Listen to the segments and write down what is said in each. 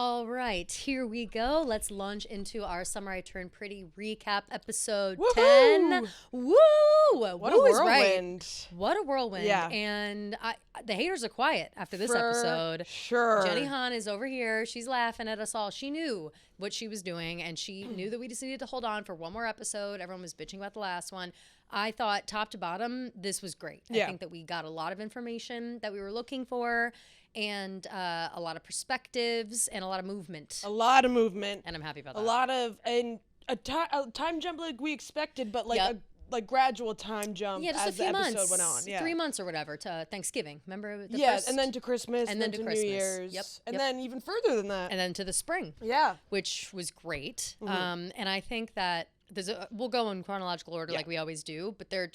All right, here we go. Let's launch into our Summer I Turned Pretty recap episode Woohoo! 10. Woo! What a whirlwind. What a whirlwind. Yeah. And the haters are quiet after this For episode. Sure. Jenny Han is over here. She's laughing at us all. She knew what she was doing, and she knew that we just needed to hold on for one more episode. Everyone was bitching about the last one. I thought top to bottom, this was great. Yeah. I think that we got a lot of information that we were looking for, and a lot of perspectives and a lot of movement. A lot of movement. And I'm happy about that. A lot of, and a time jump like we expected, but like a gradual time jump just as a few the episode months, went on. Yeah. 3 months or whatever to Thanksgiving. Remember the Yeah, first? and then to Christmas, and then to New Christmas. Year's. Yep, And yep. then even further than that. And then to the spring. Yeah. Which was great. And I think that we'll go in chronological order like we always do, but there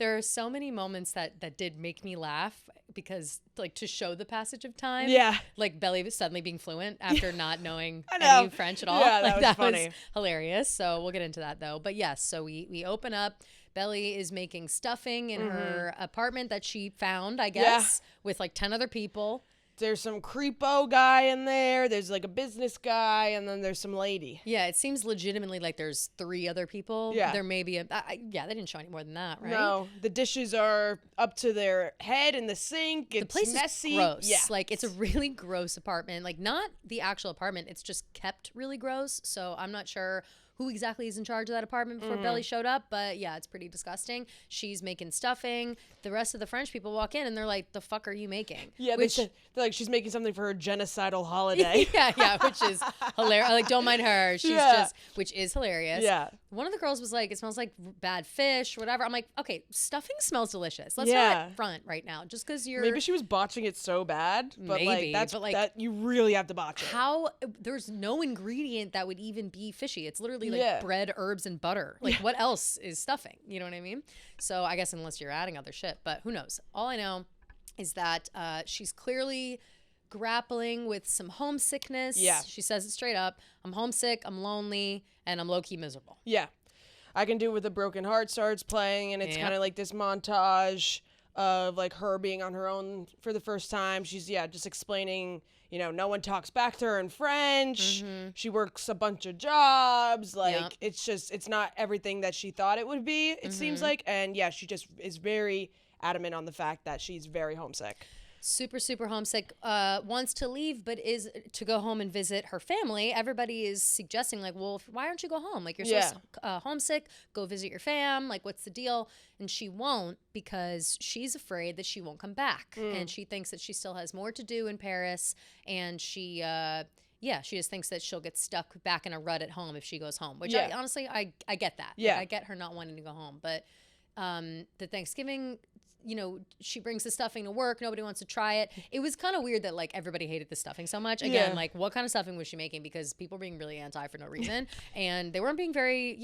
are so many moments that did make me laugh because like to show the passage of time. Yeah. Like Belly suddenly being fluent after not knowing I know. any French at all. Yeah, like, that was funny. Was hilarious. So we'll get into that though. But yes, so we open up. Belly is making stuffing in her apartment that she found, I guess, with like 10 other people. There's some creepo guy in there. There's like a business guy, and then there's some lady. Yeah, it seems legitimately like there's 3 other people. Yeah. There may be they didn't show any more than that, right? No, the dishes are up to their head in the sink. It's the place messy. is gross. Yeah. Like it's a really gross apartment. Like not the actual apartment. It's just kept really gross. So I'm not sure who exactly is in charge of that apartment before Belly showed up. But yeah, it's pretty disgusting. She's making stuffing. The rest of the French people walk in and they're like, the fuck are you making? Yeah, they're like, she's making something for her genocidal holiday. yeah, which is hilarious. Like, don't mind her. She's which is hilarious. Yeah. One of the girls was like, it smells like bad fish, whatever. I'm like, okay, stuffing smells delicious. Let's not front right now. Just because you're... Maybe she was botching it so bad, but Maybe, like, but, like, that you really have to botch it. How... There's no ingredient that would even be fishy. It's literally like bread, herbs, and butter. Like, what else is stuffing? You know what I mean? So I guess unless you're adding other shit, but who knows? All I know is that she's clearly grappling with some homesickness. Yeah. She says it straight up. I'm homesick, I'm lonely, and I'm low-key miserable. Yeah. I Can Do It With a Broken Heart starts playing, and it's kind of like this montage of like her being on her own for the first time. She's just explaining, you know, no one talks back to her in French. She works a bunch of jobs. Like it's not everything that she thought it would be, it seems like. And yeah, she just is very adamant on the fact that she's very homesick. Super, super homesick, wants to leave, but is to go home and visit her family. Everybody is suggesting, like, well, why don't you go home? Like, you're so homesick, go visit your fam. Like, what's the deal? And she won't because she's afraid that she won't come back. And she thinks that she still has more to do in Paris. And she just thinks that she'll get stuck back in a rut at home if she goes home, which I get that. Yeah. Like, I get her not wanting to go home. But the Thanksgiving... You know, she brings the stuffing to work. Nobody wants to try it. It was kind of weird that, like, everybody hated the stuffing so much. Again, like, what kind of stuffing was she making? Because people were being really anti for no reason. And they weren't being very,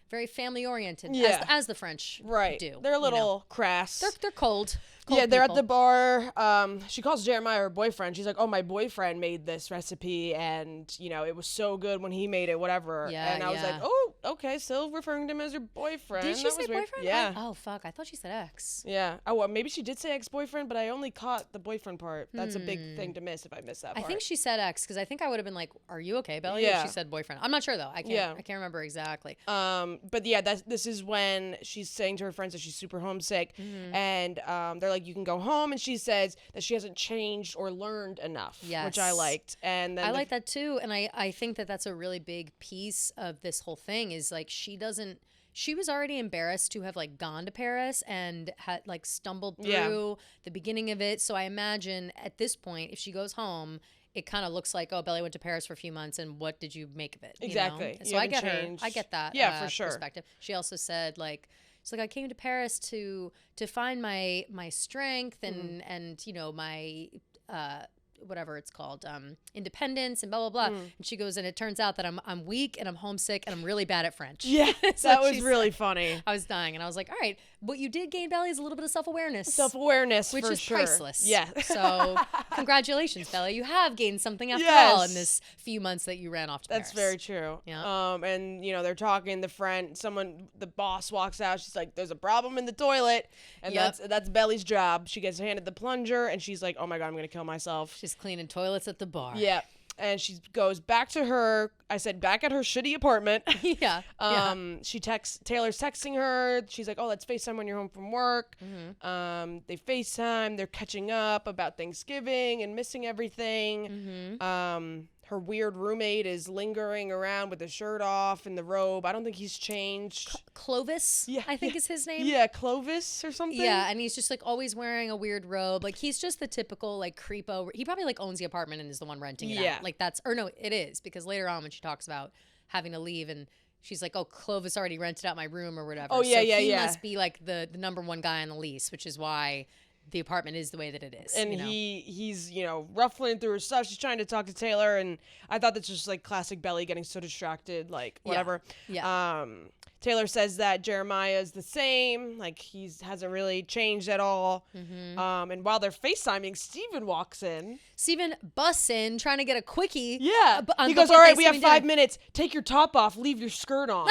very family-oriented, as the French do. They're a little crass. They're cold. Yeah, they're people. at the bar. She calls Jeremiah her boyfriend. She's like, oh, my boyfriend made this recipe, and, you know, it was so good when he made it, whatever. Yeah, and I was like, oh, okay, still referring to him as her boyfriend. Did she that say was weird. boyfriend? Yeah. Oh, fuck. I thought she said ex. Yeah. Oh, well, maybe she did say ex-boyfriend, but I only caught the boyfriend part. That's a big thing to miss if I miss that part. I think she said ex, because I think I would have been like, are you okay, Belly? Yeah. If she said boyfriend. I'm not sure, though. I can't remember exactly. But yeah, this is when she's saying to her friends that she's super homesick, and they're like, you can go home, and she says that she hasn't changed or learned enough, which I liked. And then I like that too, and I think that that's a really big piece of this whole thing is like she was already embarrassed to have like gone to Paris and had like stumbled through the beginning of it. So I imagine at this point, if she goes home, it kind of looks like, oh, Belly went to Paris for a few months, and what did you make of it? Exactly. You know? So I get her. I get that. For sure. Perspective. She also said like. She's like, I came to Paris to find my strength and you know my whatever it's called, independence and blah, blah, blah. And she goes, and it turns out that I'm weak and I'm homesick and I'm really bad at French. Yeah, that was really funny. I was dying. And I was like, all right, what you did gain, Belly, is a little bit of self-awareness. Self-awareness, which for is sure. priceless. Yeah. So congratulations, Belly. You have gained something after all in this few months that you ran off to Paris. That's very true. Yeah. And, you know, they're talking, the boss walks out. She's like, there's a problem in the toilet. And that's Belly's job. She gets handed the plunger and she's like, oh my God, I'm going to kill myself. She's cleaning toilets at the bar. Yeah. And she goes back to her, I said, back at her shitty apartment. Yeah. Taylor's texting her. She's like, oh, let's FaceTime when you're home from work. They FaceTime. They're catching up about Thanksgiving and missing everything. Her weird roommate is lingering around with his shirt off and the robe. I don't think he's changed. Clovis, I think is his name. Yeah, Clovis or something. Yeah, and he's just like always wearing a weird robe. Like he's just the typical like creepo. He probably like owns the apartment and is the one renting it out. Like it is, because later on when she talks about having to leave and she's like, oh, Clovis already rented out my room or whatever. Oh, yeah, so he must be like the number one guy on the lease, which is why the apartment is the way that it is. And he's ruffling through her stuff. She's trying to talk to Taylor, and I thought that's just like classic Belly getting so distracted, like whatever. Taylor says that Jeremiah is the same, like he hasn't really changed at all. And while they're FaceTiming, Steven walks in. Steven busts in trying to get a quickie. Yeah. He goes, all right, we have 5 minutes. Take your top off. Leave your skirt on.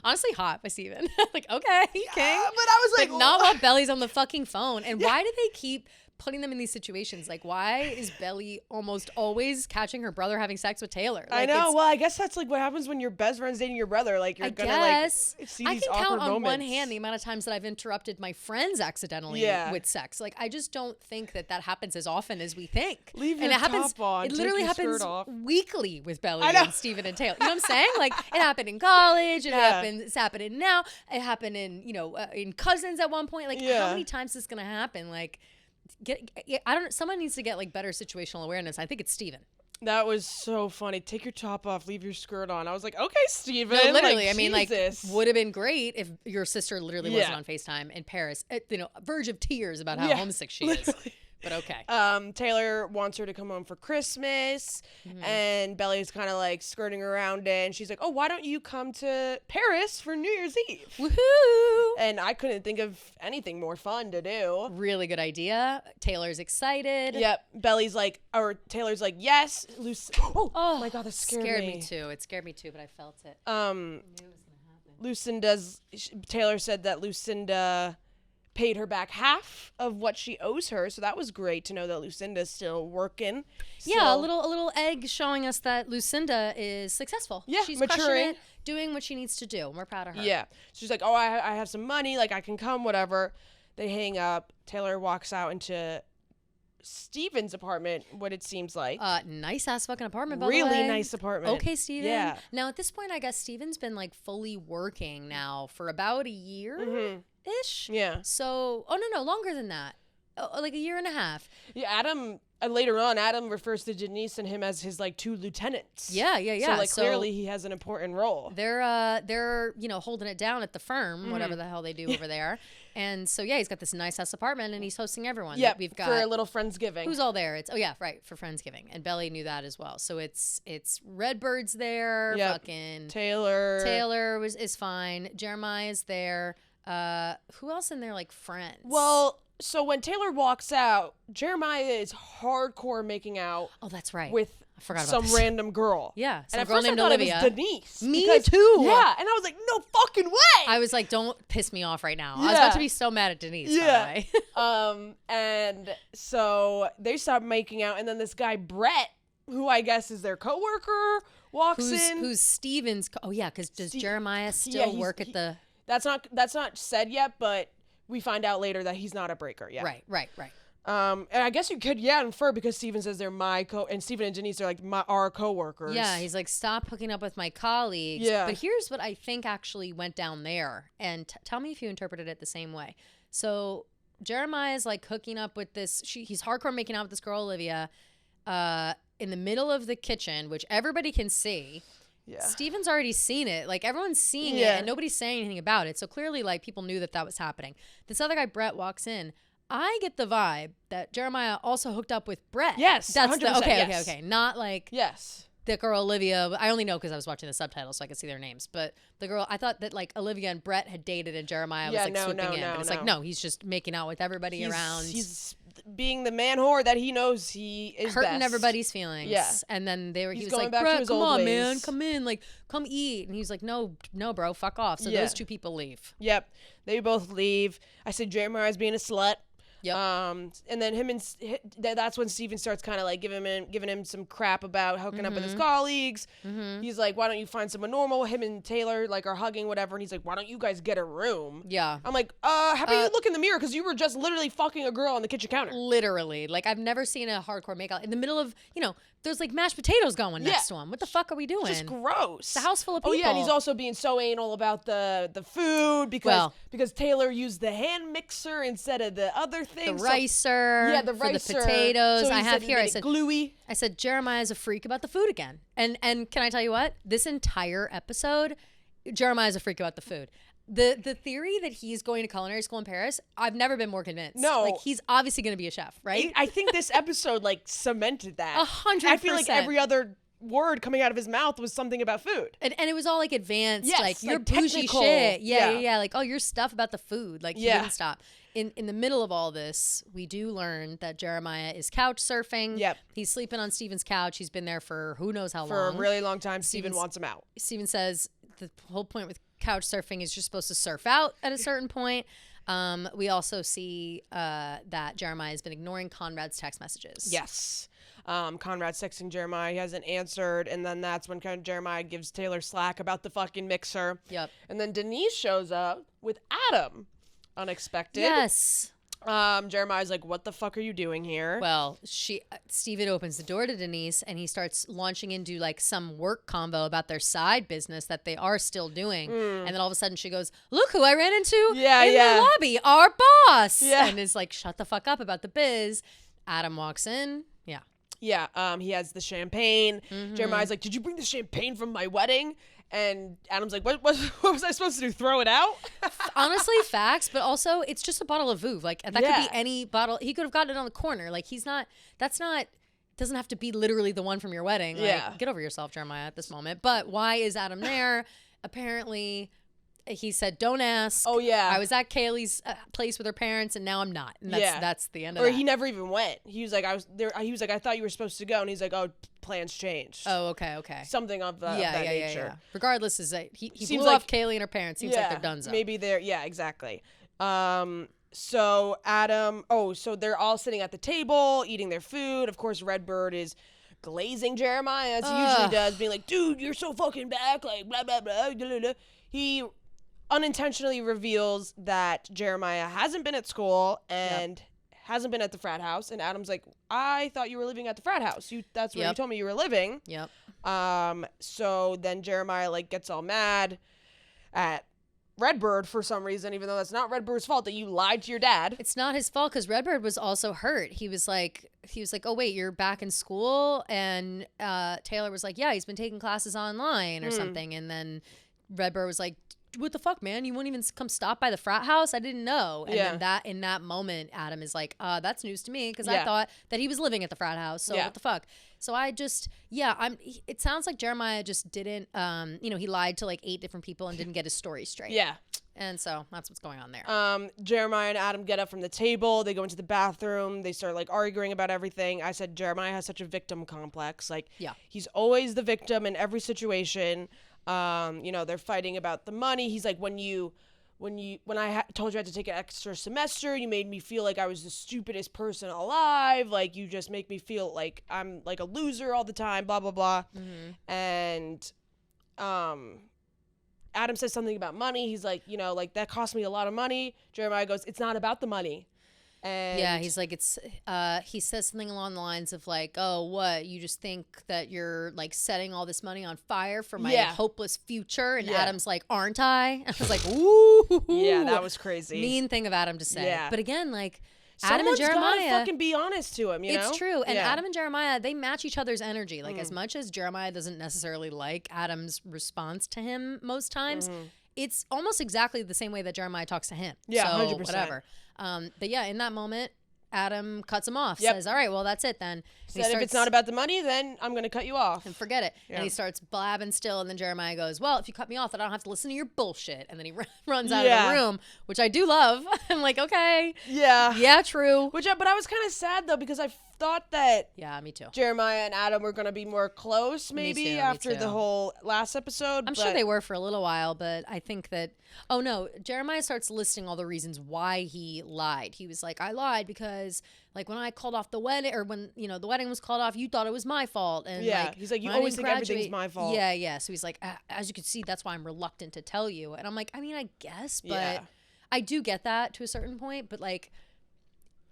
Honestly, hot by Steven. Like, okay, king. But I was like not while Belly's on the fucking phone. And why do they keep putting them in these situations? Like, why is Belly almost always catching her brother having sex with Taylor? Like, I know. Well, I guess that's like what happens when your best friend's dating your brother. Like, you're gonna like see these awkward moments. I can count on one hand the amount of times that I've interrupted my friends accidentally with sex. Like, I just don't think that happens as often as we think. Leave your top on. It literally happens off. weekly with Belly and Steven and Taylor. You know what I'm saying? Like, it happened in college. It's happening now. It happened in in Cousins at one point. Like, how many times is this gonna happen? Like. Someone needs to get like better situational awareness. I think it's Steven. That was so funny. Take your top off, leave your skirt on. I was like, okay, Steven. No, literally. Like, I mean, like, would have been great if your sister literally wasn't on FaceTime in Paris, verge of tears about how homesick she is. But okay. Taylor wants her to come home for Christmas, and Belly's kind of like skirting around it, and she's like, oh, why don't you come to Paris for New Year's Eve? Woohoo! And I couldn't think of anything more fun to do. Really good idea. Taylor's excited. Yep. Taylor's like, yes. Oh my God, that scared me. It scared me too, but I felt it. Taylor said that Lucinda paid her back half of what she owes her, so that was great to know that Lucinda's still working. Yeah, a little egg showing us that Lucinda is successful. Yeah, she's maturing, crushing it, doing what she needs to do. We're proud of her. Yeah, she's like, oh, I have some money, like I can come, whatever. They hang up. Taylor walks out into Steven's apartment, what it seems like. Nice ass fucking apartment, by the way. Really nice apartment. Okay, Steven. Yeah. Now at this point, I guess Steven's been like fully working now for about a year. Ish. Yeah. So, no, longer than that. Like a year and a half. Yeah, Adam, later on, Adam refers to Denise and him as his like 2 lieutenants. Yeah. So like clearly he has an important role. They're holding it down at the firm, whatever the hell they do over there. And so he's got this nice ass apartment and he's hosting everyone. Yeah, we've got for a little Friendsgiving. Who's all there? For Friendsgiving. And Belly knew that as well. So it's Redbird's there. Yep. Fucking Taylor is fine. Jeremiah's there. Who else in there, like, friends? Well, so when Taylor walks out, Jeremiah is hardcore making out. Oh, that's right. With some random girl. Yeah, some girl named Olivia. Olivia. It was Denise. Me too. Yeah, and I was like, no fucking way. I was like, don't piss me off right now. I was about to be so mad at Denise. Yeah. And so they start making out, and then this guy Brett, who I guess is their coworker, walks in. Who's Steven's? Because does Jeremiah still work at the? That's not said yet, but we find out later that he's not a breaker yet. Right. And I guess you could infer because Steven says they're and Steven and Denise are like our coworkers. Yeah, he's like, stop hooking up with my colleagues. Yeah. But here's what I think actually went down there, and tell me if you interpreted it the same way. So Jeremiah's like hooking up with this. He's hardcore making out with this girl Olivia, in the middle of the kitchen, which everybody can see. Yeah. Steven's already seen it. Like, everyone's seeing it, and nobody's saying anything about it. So clearly, like, people knew that was happening. This other guy, Brett, walks in. I get the vibe that Jeremiah also hooked up with Brett. Yes, that's 100%, okay. Not like the girl Olivia. I only know because I was watching the subtitles, so I could see their names. But the girl, I thought that like Olivia and Brett had dated, and Jeremiah was like swooping in. But it's like, no, he's just making out with everybody around. He's being the man whore that he knows he is hurting best. everybody's feelings. Yeah. And then he was going like, back to Brett, his come old on, ways. man, come in, like, come eat. And he's like, no, bro, fuck off. So those 2 people leave. Yep, they both leave. I said Jeremiah's being a slut. Yep. And then that's when Steven starts kind of like giving him some crap about hooking up with his colleagues. He's like, why don't you find someone normal? Him and Taylor like are hugging, whatever. And he's like, why don't you guys get a room? Yeah. I'm like, how about you look in the mirror? Because you were just literally fucking a girl on the kitchen counter. Literally. Like, I've never seen a hardcore makeout in the middle of, there's like mashed potatoes going next to him. What the fuck are we doing? It's just gross. It's a house full of people. Oh yeah, and he's also being so anal about the food because Taylor used the hand mixer instead of the other thing. The ricer. Yeah, the for ricer. the potatoes. So I have here. I said gluey. I said Jeremiah's a freak about the food again. And can I tell you what? This entire episode, Jeremiah's a freak about the food. The theory that he's going to culinary school in Paris, I've never been more convinced. No. Like, he's obviously going to be a chef, right? I think this episode like cemented that. 100%. I feel like every other word coming out of his mouth was something about food. And it was all like advanced, yes, like your like bougie technical. shit. Yeah. Like, oh, your stuff about the food. Like, he didn't stop. In the middle of all this, we do learn that Jeremiah is couch surfing. Yep. He's sleeping on Steven's couch. He's been there for who knows how long. For a really long time. Steven wants him out. Steven says the whole point with couch surfing is you're supposed to surf out at a certain point. We also see that Jeremiah has been ignoring Conrad's text messages. Yes. Conrad's texting Jeremiah. He hasn't answered. And then that's when kind of Jeremiah gives Taylor slack about the fucking mixer. Yep. And then Denise shows up with Adam. Unexpected. Yes. Jeremiah's like, what the fuck are you doing here? Well, Steven opens the door to Denise and he starts launching into like some work convo about their side business that they are still doing. And then all of a sudden she goes, look who I ran into in the lobby, our boss. Yeah. And is like, shut the fuck up about the biz. Adam walks in. Yeah. Yeah. He has the champagne. Jeremiah's like, did you bring the champagne from my wedding? And Adam's like, what was I supposed to do? Throw it out? Honestly, facts, but also it's just a bottle of Vouv. Like, that could be any bottle. He could have gotten it on the corner. Like, doesn't have to be literally the one from your wedding. Like, get over yourself, Jeremiah, at this moment. But why is Adam there? Apparently, he said, don't ask. Oh, yeah. I was at Kaylee's place with her parents, and now I'm not. And that's the end of that. Or that. he never even went. He was like, I thought you were supposed to go. And he's like, oh, plans changed. Oh, okay. Something of that nature. Yeah. Regardless, is that he blew like, off Kaylee and her parents. Seems like they're donezo. Maybe exactly. So Adam, so they're all sitting at the table, eating their food. Of course, Redbird is glazing Jeremiah, as he usually does, being like, dude, you're so fucking back, like, blah, blah, blah, blah, blah, blah. He unintentionally reveals that Jeremiah hasn't been at school and hasn't been at the frat house. And Adam's like, I thought you were living at the frat house. That's where you told me you were living. Yep. So then Jeremiah like gets all mad at Redbird for some reason, even though that's not Redbird's fault that you lied to your dad. It's not his fault because Redbird was also hurt. He was like, oh wait, you're back in school, and Taylor was like, yeah, he's been taking classes online or something, and then Redbird was like, what the fuck, man? You won't even come stop by the frat house? I didn't know. And then in that moment, Adam is like, that's news to me because I thought that he was living at the frat house. So what the fuck? So I just, it sounds like Jeremiah just didn't, he lied to like 8 different people and didn't get his story straight. Yeah. And so that's what's going on there. Jeremiah and Adam get up from the table. They go into the bathroom. They start like arguing about everything. I said Jeremiah has such a victim complex. Like, he's always the victim in every situation. They're fighting about the money. He's like, when I told you I had to take an extra semester, you made me feel like I was the stupidest person alive. Like, you just make me feel like I'm like a loser all the time, blah, blah, blah. And, Adam says something about money. He's like, like that cost me a lot of money. Jeremiah goes, it's not about the money. And he's like, he says something along the lines of like, oh, what? You just think that you're like setting all this money on fire for my hopeless future? And Adam's like, aren't I? I was like, ooh. Yeah, that was crazy. Mean thing of Adam to say. Yeah. But again, like, Adam and Jeremiah, gotta fucking be honest to him, It's true. And Adam and Jeremiah, they match each other's energy. Like, as much as Jeremiah doesn't necessarily like Adam's response to him most times, it's almost exactly the same way that Jeremiah talks to him. Yeah, so 100%. Whatever. But yeah, in that moment, Adam cuts him off, says, all right, well, that's it then. Said, if it's not about the money, then I'm going to cut you off. And forget it. Yeah. And he starts blabbing still, and then Jeremiah goes, well, if you cut me off, then I don't have to listen to your bullshit. And then he runs out of the room, which I do love. I'm like, okay. Yeah. Yeah, true. But I was kind of sad, though, because thought that Yeah, me too. Jeremiah and Adam were going to be more close, maybe, after the whole last episode. I'm sure they were for a little while, but I think that, oh no, Jeremiah starts listing all the reasons why he lied. He was like, I lied because, like, when I called off the wedding, or when, you know, the wedding was called off, you thought it was my fault. And like, he's like, you when I always didn't think everything's my fault. Yeah. So he's like, as you can see, that's why I'm reluctant to tell you. And I'm like, I mean, I guess, but I do get that to a certain point, but like,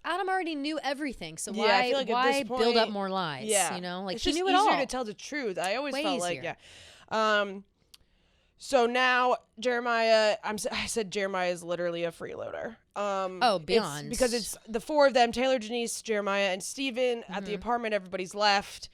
Adam already knew everything, so why, I feel like why at this point, build up more lies? Yeah, you know, like it's he just knew it all. easier to tell the truth. I always Way felt like, easier. So now Jeremiah, I said Jeremiah is literally a freeloader. Beyond. Because it's the four of them: Taylor, Janice, Jeremiah, and Steven at the apartment. Everybody's left.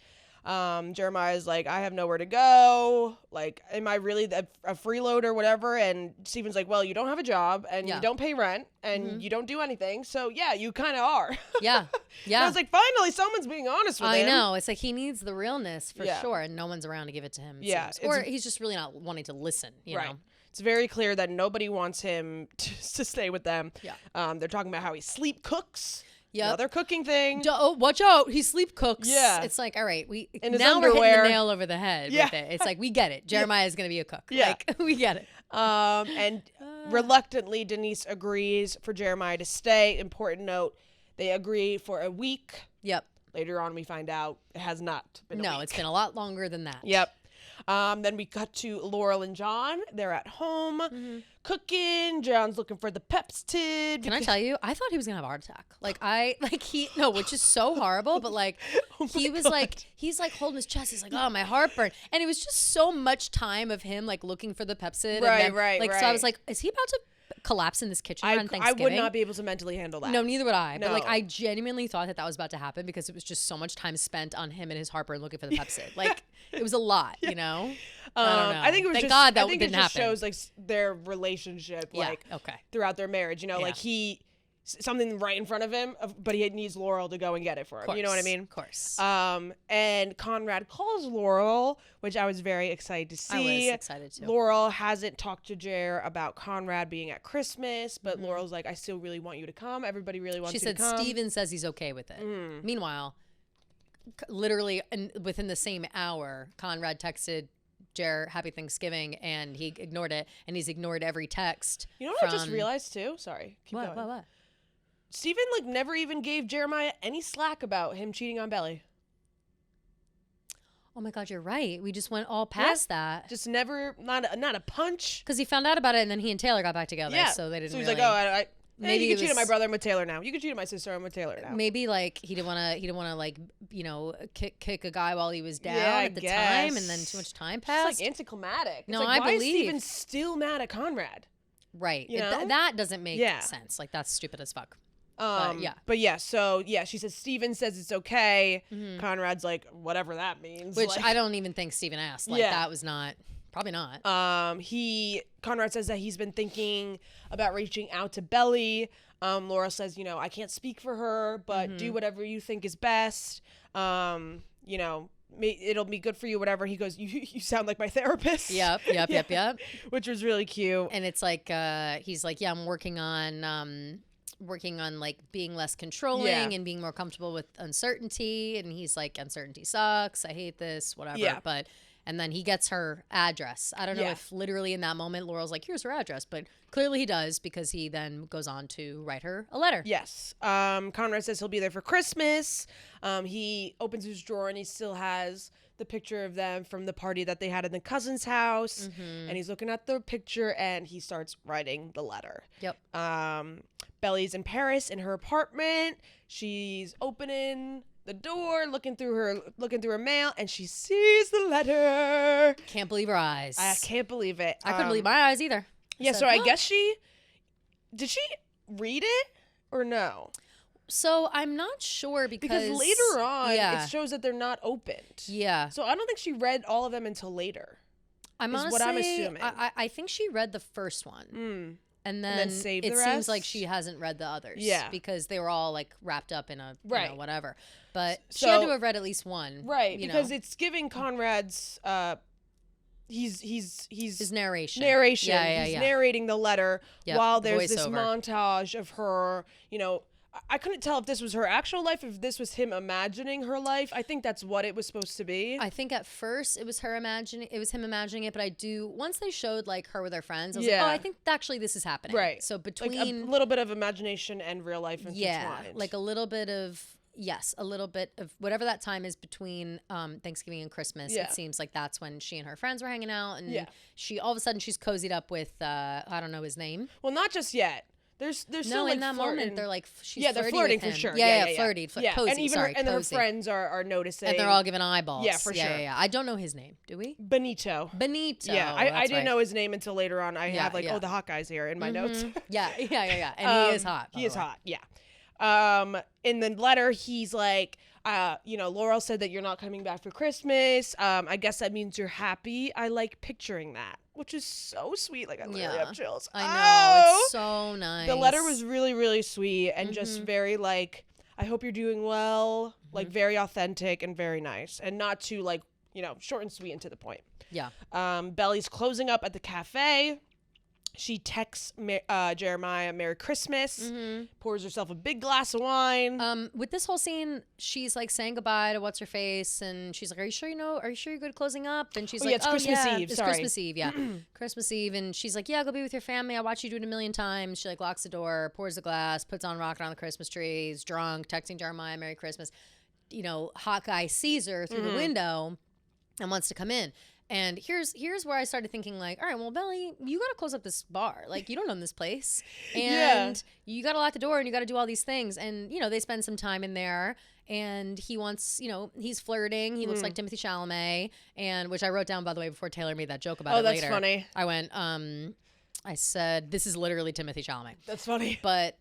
Jeremiah's like, I have nowhere to go. Like, am I really a freeloader, whatever? And Steven's like, well, you don't have a job, and you don't pay rent, and you don't do anything. So, yeah, you kind of are. Yeah. And I was like, finally, someone's being honest with him. I know. It's like he needs the realness for sure, and no one's around to give it to him. Or he's just really not wanting to listen, you know? It's very clear that nobody wants him to stay with them. Yeah. They're talking about how he sleep cooks. Yeah. Another cooking thing. Oh, watch out. He sleep cooks. Yeah. It's like, all right, In his now underwear. we're hitting the nail over the head with it. It's like, we get it. Jeremiah is going to be a cook. Yeah. Like, we get it. And reluctantly, Denise agrees for Jeremiah to stay. Important note, they agree for a week. Yep. Later on, we find out it has not been a week. No, it's been a lot longer than that. Yep. Then we cut to Laurel and John. They're at home cooking. John's looking for the Pepstid. Can I tell you? I thought he was gonna have a heart attack. Which is so horrible. But like, he's like holding his chest. He's like, oh, my heartburn. And it was just so much time of him like looking for the Pepcid. Right. So I was like, is he about to collapse in this kitchen on Thanksgiving? I would not be able to mentally handle that. No, neither would I. No. But like, I genuinely thought that was about to happen because it was just so much time spent on him and his heartburn looking for the Pepcid. Like, it was a lot, you know. I don't know. I think it was Thank just. God that I think didn't it just happen. shows like their relationship, throughout their marriage. You know, like something right in front of him, but he needs Laurel to go and get it for him. You know what I mean? Of course. And Conrad calls Laurel, which I was very excited to see. I was excited too. Laurel hasn't talked to Jer about Conrad being at Christmas, but Laurel's like, I still really want you to come. Everybody really wants you to come. She said Steven says he's okay with it. Meanwhile, literally within the same hour, Conrad texted Jer happy Thanksgiving, and he ignored it, and he's ignored every text. You know what I just realized too? Sorry. Keep going. What? Steven like never even gave Jeremiah any slack about him cheating on Belly. Oh my God, you're right. We just went all past that. Just never, not a punch. Because he found out about it, and then he and Taylor got back together. Yeah. So they didn't. So he's really, like, maybe you can cheat on my brother. I'm with Taylor now. You can cheat on my sister. I'm with Taylor now. Maybe like he didn't want to like, you know, kick a guy while he was down at the guess. time, and then too much time passed. It's like anticlimactic. No, it's like, I why believe. is Steven still mad at Conrad? Right. You know? That doesn't make sense. Like, that's stupid as fuck. So she says Steven says it's okay. Conrad's like, whatever that means. Which like, I don't even think Steven asked. Like, that was not, probably not. Conrad says that he's been thinking about reaching out to Belly. Laura says, you know, I can't speak for her, but do whatever you think is best. You know, it'll be good for you, whatever. He goes, you sound like my therapist. Yep. Which was really cute. And it's like, he's like, yeah, I'm working on like being less controlling and being more comfortable with uncertainty. And he's like, uncertainty sucks. I hate this, whatever. Yeah. And then he gets her address. I don't know if literally in that moment Laurel's like, here's her address. But clearly he does, because he then goes on to write her a letter. Yes. Conrad says he'll be there for Christmas. He opens his drawer and he still has the picture of them from the party that they had in the cousin's house. And he's looking at the picture and he starts writing the letter. Yep. Belly's in Paris in her apartment. She's opening the door, looking through her mail, and she sees the letter. Can't believe her eyes. I can't believe it. I couldn't believe my eyes either. I guess did she read it or no? So I'm not sure because later on it shows that they're not opened. Yeah. So I don't think she read all of them until later. What I'm assuming. I think she read the first one. And then saved the it rest? seems like she hasn't read the others. Yeah. Because they were all like wrapped up in a whatever. But she So- had to have read at least one. Right, you because know? it's giving Conrad's His narration. He's Yeah. narrating the letter while there's this Voiceover. montage of her, you know, I couldn't tell if this was her actual life, if this was him imagining her life. I think that's what it was supposed to be. I think at first it was him imagining it, but once they showed like her with her friends, I was like, oh, I think actually this is happening. Right. So between like a little bit of imagination and real life intertwined. Like a little bit of whatever that time is between Thanksgiving and Christmas. It seems like that's when she and her friends were hanging out, and she all of a sudden she's cozied up with I don't know his name. Well, not just yet. There's still like in that flirting. moment they're like they're flirting for sure. Flirty, yeah. Cozy, and even her friends are noticing, and they're all giving eyeballs. Yeah, for sure. Yeah. I don't know his name. Do we? Benito. Yeah, I didn't know his name until later on. I have the hot guy's here in my notes. yeah, and he is hot. He is hot. Yeah. In the letter, he's like, Laurel said that you're not coming back for Christmas. I guess that means you're happy. I like picturing that, which is so sweet. Like, I literally have chills. I know. It's so nice. The letter was really, really sweet and just very like, I hope you're doing well, like very authentic and very nice, and not too like, short and sweet and to the point. Yeah. Belly's closing up at the cafe. She texts Jeremiah Merry Christmas, pours herself a big glass of wine. With this whole scene, she's like saying goodbye to what's her face, and she's like, "Are you sure you're good at closing up?" And she's like, "It's Christmas Eve. It's Christmas Eve, yeah, Christmas Eve." And she's like, "Yeah, go be with your family. I watch you do it a million times." She like locks the door, pours the glass, puts on "Rockin' on the Christmas Tree," is drunk, texting Jeremiah Merry Christmas. Hot guy sees her through the window and wants to come in. And here's where I started thinking like, all right, well, Belly, you got to close up this bar. Like, you don't own this place. And you got to lock the door and you got to do all these things. And, they spend some time in there. And he wants, he's flirting. He looks like Timothée Chalamet. And which I wrote down, by the way, before Taylor made that joke about it later. Oh, that's funny. I went, I said, this is literally Timothée Chalamet. That's funny. But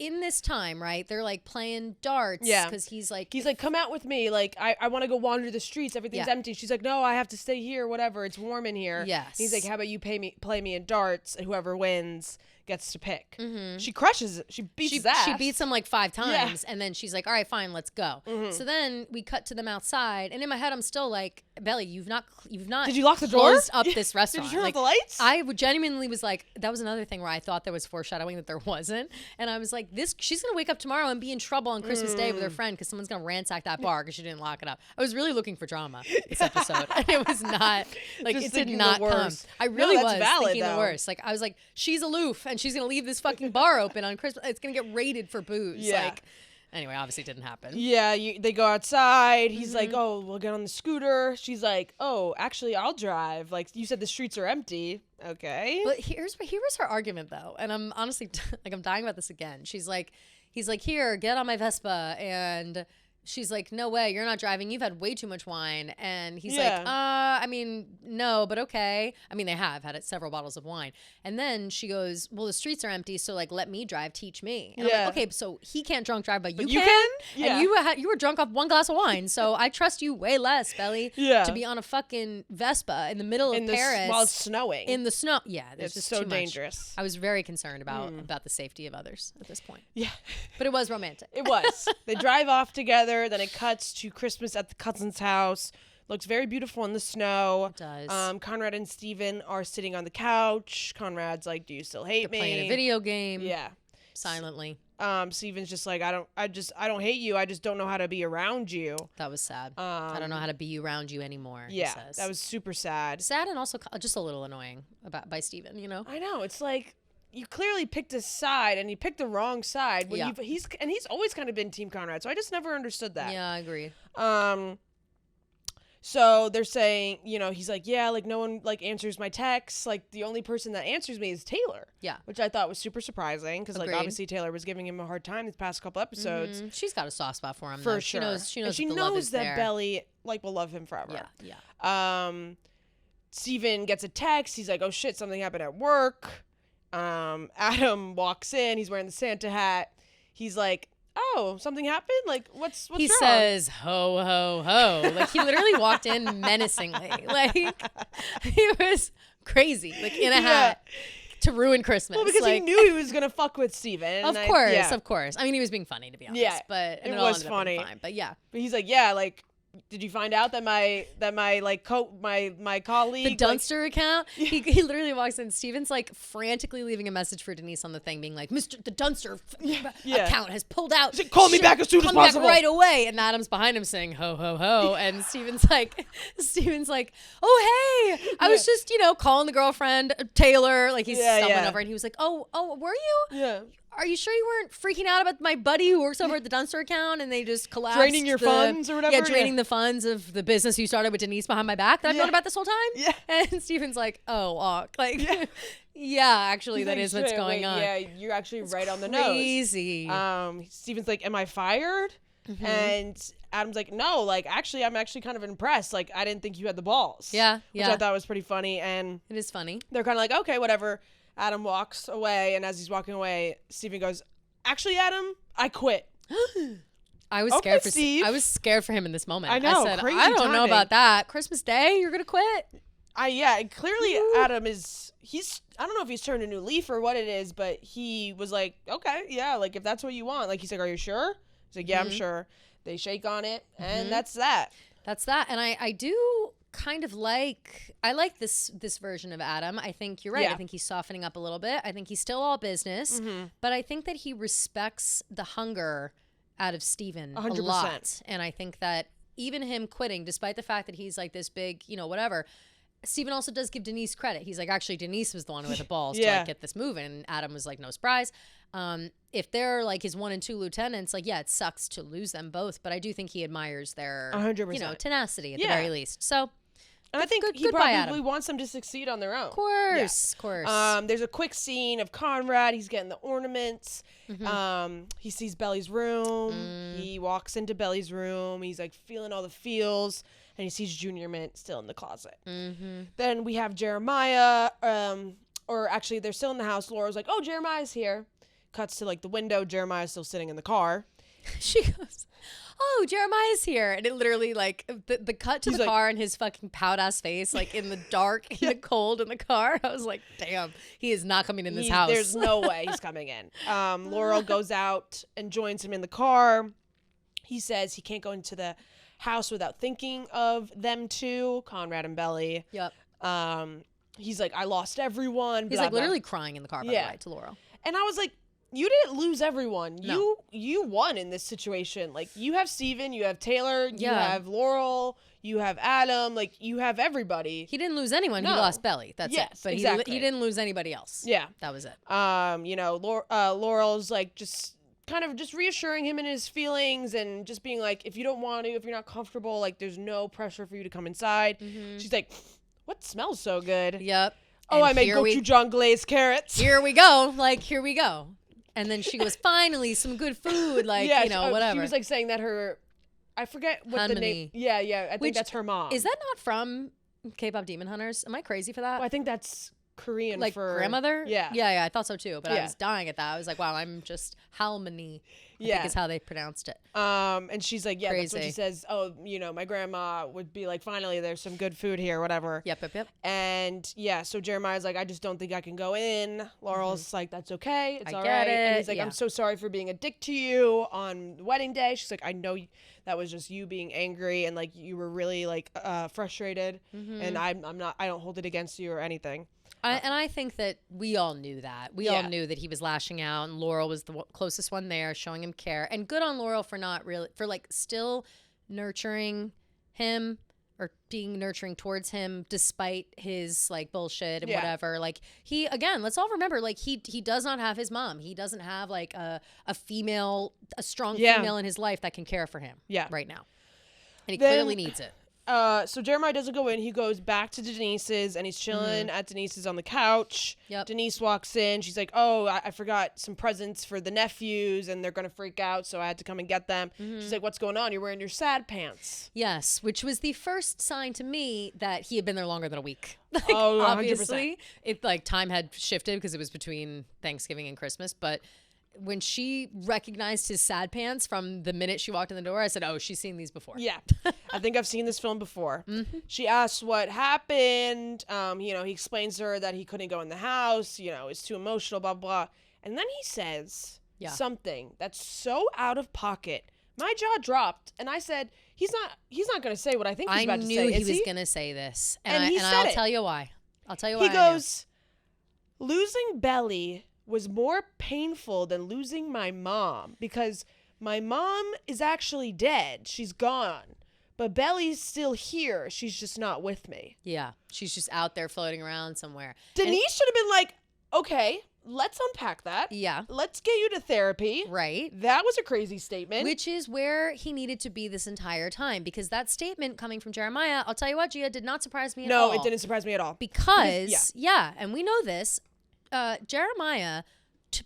in this time, right, they're like playing darts. Yeah. Because he's like, come out with me. Like, I want to go wander the streets. Everything's empty. She's like, no, I have to stay here. Whatever. It's warm in here. Yes. He's like, how about you play me in darts, and whoever wins gets to pick. She crushes it. She beats his ass. She beats him like 5 times, and then she's like, all right, fine, let's go. So then we cut to them outside, and in my head, I'm still like, Belly, you've not. Did you lock the door? Closed up this restaurant. Did you turn off the lights? I genuinely was like, that was another thing where I thought there was foreshadowing that there wasn't, and I was like, she's gonna wake up tomorrow and be in trouble on Christmas Day with her friend because someone's gonna ransack that bar because she didn't lock it up. I was really looking for drama this episode, and it was not like it did not come. I really was thinking the worst. Like I was like, she's aloof and she's gonna leave this fucking bar open on Christmas. It's gonna get raided for booze. Yeah. Like, anyway, obviously it didn't happen. Yeah, they go outside. He's like, oh, we'll get on the scooter. She's like, oh, actually, I'll drive. Like, you said the streets are empty. Okay. But here was her argument, though. And I'm honestly, like, I'm dying about this again. He's like, here, get on my Vespa. And she's like, no way, you're not driving. You've had way too much wine. And he's like, I mean, no, but okay. I mean, they have had several bottles of wine. And then she goes, well, the streets are empty, so like, let me drive, teach me. And I'm like, okay, so he can't drunk drive, but you can? Yeah. And you were drunk off 1 glass of wine, so I trust you way less, Belly, to be on a fucking Vespa in the middle of Paris. While it's snowing. In the snow. Yeah, it's just so too dangerous. I was very concerned about the safety of others at this point. Yeah. But it was romantic. It was. They drive off together, then it cuts to Christmas at the cousin's house. Looks very beautiful in the snow. It does. Conrad and Steven are sitting on the couch. Conrad's like, do you still hate me? Playing a video game. Yeah. Silently. Steven's just like, I don't hate you. I just don't know how to be around you. That was sad. I don't know how to be around you anymore. Yeah. He says. That was super sad. Sad and also just a little annoying by Steven, I know. It's like, you clearly picked a side, and you picked the wrong side. When he's always kind of been Team Conrad, so I just never understood that. Yeah, I agree. So they're saying, he's like, yeah, like no one like answers my texts. Like the only person that answers me is Taylor. Yeah, which I thought was super surprising because like obviously Taylor was giving him a hard time these past couple episodes. She's got a soft spot for him. For sure. She knows that Belly like will love him forever. Yeah. Steven gets a text. He's like, oh shit, something happened at work. Adam walks in. He's wearing the Santa hat. He's like, oh, something happened? Like, what's wrong? He says, ho, ho, ho. Like, he literally walked in menacingly. Like, he was crazy. Like, in a hat to ruin Christmas. Well, because he knew he was going to fuck with Steven. Of course. I mean, he was being funny, to be honest. Yeah. But it was funny. Fine. But yeah. But he's like, yeah, like, did you find out that my like my colleague, the Dunster account? He literally walks in. Steven's like frantically leaving a message for Denise on the thing, being like, "Mr. the Dunster account has pulled out. Call me back as soon as possible. Back right away." And Adam's behind him saying, "Ho ho ho!" And Steven's like, "Oh hey, I was just calling the girlfriend Taylor." Like he's stumbling over, and he was like, "Oh, were you? Yeah. Are you sure you weren't freaking out about my buddy who works over at the Dunster account and they just collapsed? Draining your funds or whatever? Yeah, draining the funds of the business you started with Denise behind my back that I've known about this whole time? Yeah. And Steven's like, actually, that is what's going on. Yeah, you're actually right on the crazy. nose. Steven's like, am I fired? Mm-hmm. And Adam's like, no, like, actually, I'm actually kind of impressed. Like, I didn't think you had the balls. Yeah. Which I thought was pretty funny. And it is funny. They're kind of like, okay, whatever. Adam walks away, and as he's walking away, Steven goes, actually, Adam, I quit. I was scared for Steve. I was scared for him in this moment. I know. I said, crazy I don't timing. know about that. Christmas Day, you're gonna quit? Clearly Adam he's I don't know if he's turned a new leaf or what it is, but he was like, okay, yeah, like if that's what you want. Like he's like, are you sure? He's like, yeah, I'm sure. They shake on it, and that's that. That's that. And I do kind of like this version of Adam. I think you're right. Yeah. I think he's softening up a little bit. I think he's still all business, but I think that he respects the hunger out of Steven 100%. a lot. And I think that even him quitting, despite the fact that he's like this big, whatever, Steven also does give Denise credit. He's like, actually, Denise was the one who had the balls to like get this moving. And Adam was like, no surprise. If they're like his 1 and 2 lieutenants, like, yeah, it sucks to lose them both, but I do think he admires their 100%. Tenacity at the very least. So, and I think he probably wants them to succeed on their own. Of course. There's a quick scene of Conrad. He's getting the ornaments. He sees Belly's room. He walks into Belly's room. He's like feeling all the feels, and he sees Junior Mint still in the closet. Then we have Jeremiah, or actually they're still in the house. Laura's like, oh, Jeremiah's here. Cuts to like the window. Jeremiah's still sitting in the car. She goes, oh, Jeremiah's here. And it literally like the cut to the car and his fucking pout ass face, like in the dark, in the cold in the car. I was like, damn, he is not coming in this house. There's no way he's coming in. Laurel goes out and joins him in the car. He says he can't go into the house without thinking of them two, Conrad and Belly. Yep. He's like, I lost everyone. He's blah, like blah. literally crying in the car, by the way, to Laurel. And I was like, you didn't lose everyone. No. You won in this situation. Like, you have Steven, you have Taylor, you have Laurel, you have Adam, like, you have everybody. He didn't lose anyone. No. He lost Belly. That's it. But exactly. he didn't lose anybody else. Yeah. That was it. Laurel's like just kind of just reassuring him in his feelings and just being like, if you don't want to, if you're not comfortable, like, there's no pressure for you to come inside. She's like, what smells so good? Yep. Oh, I made gochujang glazed carrots. Here we go. Like, here we go. And then she goes, finally, some good food, like, whatever. She was like saying that I forget what the name. Yeah, I think that's her mom. Is that not from K-pop Demon Hunters? Am I crazy for that? Well, I think that's Korean like for grandmother. Yeah, I thought so too. But I was dying at that. I was like, wow, I'm just Halmani. I think is how they pronounced it. And she's like, yeah, crazy. That's what she says. Oh, my grandma would be like, finally, there's some good food here, whatever. Yep. And yeah, so Jeremiah's like, I just don't think I can go in. Laurel's like, that's okay. It's all right. Get it. And he's like, I'm so sorry for being a dick to you on wedding day. She's like, I know that was just you being angry and like you were really like frustrated. And I don't hold it against you or anything. I think that we all knew that. We all knew that he was lashing out, and Laurel was the closest one there, showing him care. And good on Laurel for still nurturing him or being nurturing towards him despite his like bullshit and whatever. Like let's all remember, like he does not have his mom. He doesn't have like a strong female in his life that can care for him right now. And he clearly needs it. So Jeremiah doesn't go in. He goes back to Denise's, and he's chilling at Denise's on the couch. Yep. Denise walks in. She's like, oh, I forgot some presents for the nephews, and they're going to freak out, so I had to come and get them. She's like, what's going on? You're wearing your sad pants. Yes, which was the first sign to me that he had been there longer than a week. Like, oh, 100%. Obviously, time had shifted because it was between Thanksgiving and Christmas, but when she recognized his sad pants from the minute she walked in the door, I said, oh, she's seen these before. Yeah. I think I've seen this film before. She asks what happened. He explains to her that he couldn't go in the house. It's too emotional, blah, blah. And then he says something that's so out of pocket. My jaw dropped. And I said, he's not going to say what I think he's about to say. I knew he was going to say this. And I'll tell you why. I'll tell you why. He goes, losing Belly was more painful than losing my mom because my mom is actually dead. She's gone. But Belly's still here. She's just not with me. Yeah. She's just out there floating around somewhere. Denise should have been like, okay, let's unpack that. Yeah. Let's get you to therapy. Right. That was a crazy statement. Which is where he needed to be this entire time. Because that statement coming from Jeremiah, I'll tell you what, Gia, did not surprise me at all. No, it didn't surprise me at all. Because, and we know this, Jeremiah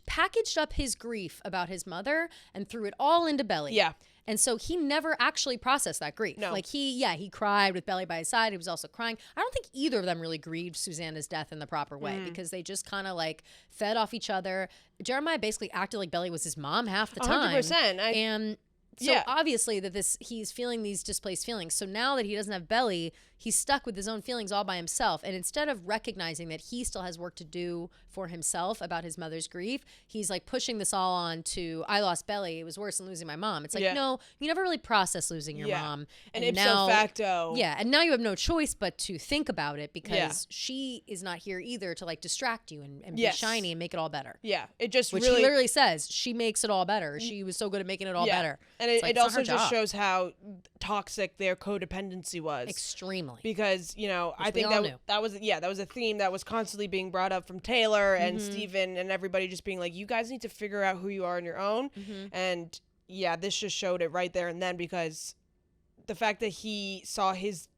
packaged up his grief about his mother and threw it all into Belly. Yeah. And so he never actually processed that grief. No. Like he cried with Belly by his side. He was also crying. I don't think either of them really grieved Susanna's death in the proper way because they just kind of like fed off each other. Jeremiah basically acted like Belly was his mom half the time. 100%. And so obviously that he's feeling these displaced feelings. So now that he doesn't have Belly, he's stuck with his own feelings all by himself. And instead of recognizing that he still has work to do for himself about his mother's grief, he's like pushing this all on to, I lost Belly. It was worse than losing my mom. It's like, no, you never really processed losing your mom. And ipso facto. Yeah. And now you have no choice but to think about it because she is not here either to like distract you and be shiny and make it all better. Yeah. It just Which really. he literally says, she makes it all better. She was so good at making it all better. And it also just shows how toxic their codependency was. Extremely. Because, I think that was a theme that was constantly being brought up from Taylor and Steven and everybody just being like, you guys need to figure out who you are on your own. And this just showed it right there and then because the fact that he saw his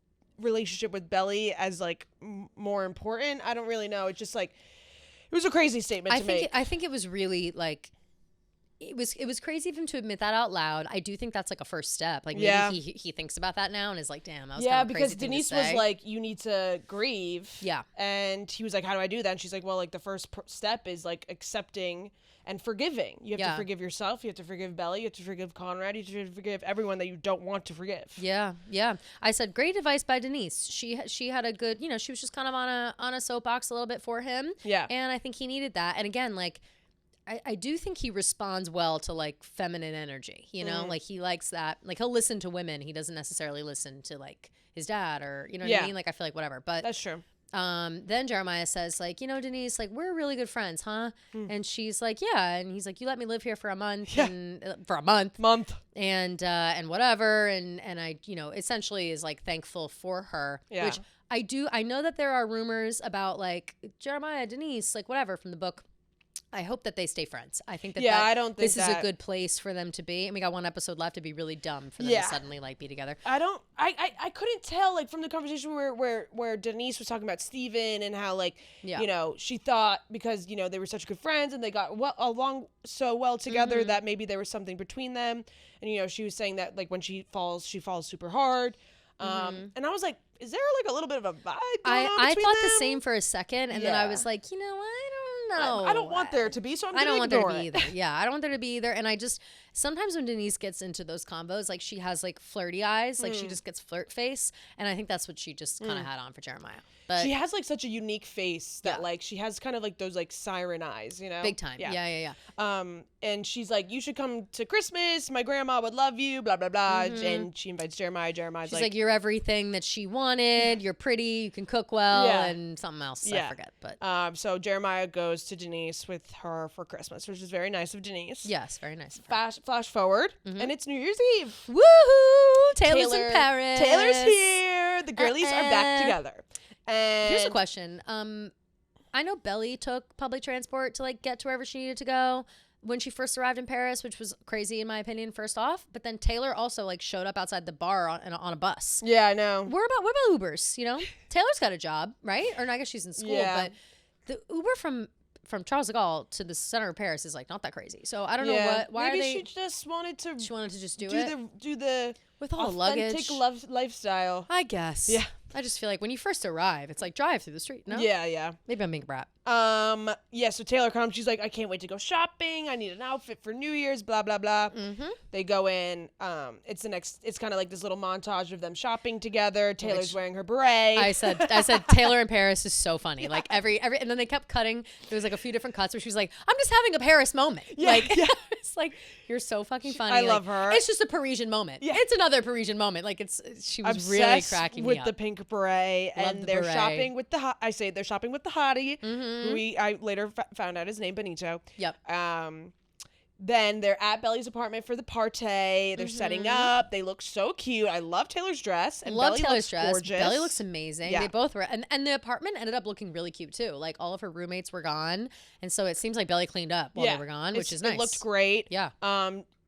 relationship with Belly as like more important, I don't really know. It's just like, it was a crazy statement to make. I think it was really like, it was crazy of him to admit that out loud. I do think that's like a first step. Like maybe he thinks about that now and is like, damn, that was kind of crazy. Because Denise was like, you need to grieve. Yeah. And he was like, how do I do that? And she's like, well, like the first step is like accepting and forgiving. You have to forgive yourself. You have to forgive Belly. You have to forgive Conrad. You have to forgive everyone that you don't want to forgive. Yeah. Yeah. I said, great advice by Denise. She had a good, she was just kind of on a soapbox a little bit for him. Yeah. And I think he needed that. And again, like, I do think he responds well to like feminine energy, like he likes that. Like he'll listen to women. He doesn't necessarily listen to like his dad or, what I mean? Like I feel like whatever, but that's true. Then Jeremiah says like, Denise, like we're really good friends, huh? And she's like, yeah. And he's like, you let me live here for a month and for a month and whatever. And I, essentially is like thankful for her, which I know that there are rumors about like Jeremiah, Denise, like whatever from the book. I hope that they stay friends. I think that I don't think this is a good place for them to be. And we got one episode left. It'd be really dumb for them to suddenly like be together. I couldn't tell like from the conversation where Denise was talking about Steven and how like, she thought because, they were such good friends and they got along so well together that maybe there was something between them. And, she was saying that like when she falls super hard. And I was like, is there like a little bit of a vibe going on between thought them? the same for a second. And then I was like, I don't know. I don't want there to be, so I'm going to I don't want there to be it. either. Yeah, I don't want there to be either. And I just, sometimes when Denise gets into those combos, like she has like flirty eyes, like she just gets flirt face. And I think that's what she just kind of had on for Jeremiah. But she has like such a unique face that like she has kind of like those like siren eyes, Big time. Yeah. And she's like, you should come to Christmas. My grandma would love you, blah, blah, blah. And she invites Jeremiah. Jeremiah's she's like, you're everything that she wanted. You're pretty. You can cook well. And something else. I forget. But so Jeremiah goes to Denise with her for Christmas, which is very nice of Denise. Yes, very nice. Flash forward. And it's New Year's Eve. Woohoo! Taylor's in Paris. Taylor's here. The girlies are back together. And here's a question. I know Belly took public transport to like get to wherever she needed to go when she first arrived in Paris, which was crazy in my opinion, first off. But then Taylor also like showed up outside the bar on a bus. Yeah, I know. What about Ubers? Taylor's got a job, right? Or no, I guess she's in school. But the Uber from Charles de Gaulle to the center of Paris is like not that crazy. So I don't know why maybe are they. She just wanted to. She wanted to just do the with all the luggage, lifestyle. I guess. Yeah. I just feel like when you first arrive, it's like drive through the street. No. Yeah. Maybe I'm being a brat. Yeah. So Taylor comes. She's like, I can't wait to go shopping. I need an outfit for New Year's. Blah blah blah. Mm-hmm. They go in. It's kind of like this little montage of them shopping together. Taylor's wearing her beret. I said Taylor in Paris is so funny. Like every and then they kept cutting. There was like a few different cuts where she was like, I'm just having a Paris moment. Yeah. It's like, you're so fucking funny. I love her. It's just a Parisian moment. Yeah. It's another Parisian moment. Like she was Obsessed really cracking me with up. the pink beret, and the they're beret. shopping with they're shopping with the hottie, who I later found out his name, Benito. Yep. Then they're at Belly's apartment for the party. They're setting up. They look so cute. I love Taylor's dress. And love Belly Taylor's looks dress. gorgeous. Belly looks amazing. Yeah. They both were, and the apartment ended up looking really cute too. Like all of her roommates were gone, and so it seems like Belly cleaned up while they were gone, which is nice. It looked great. Yeah.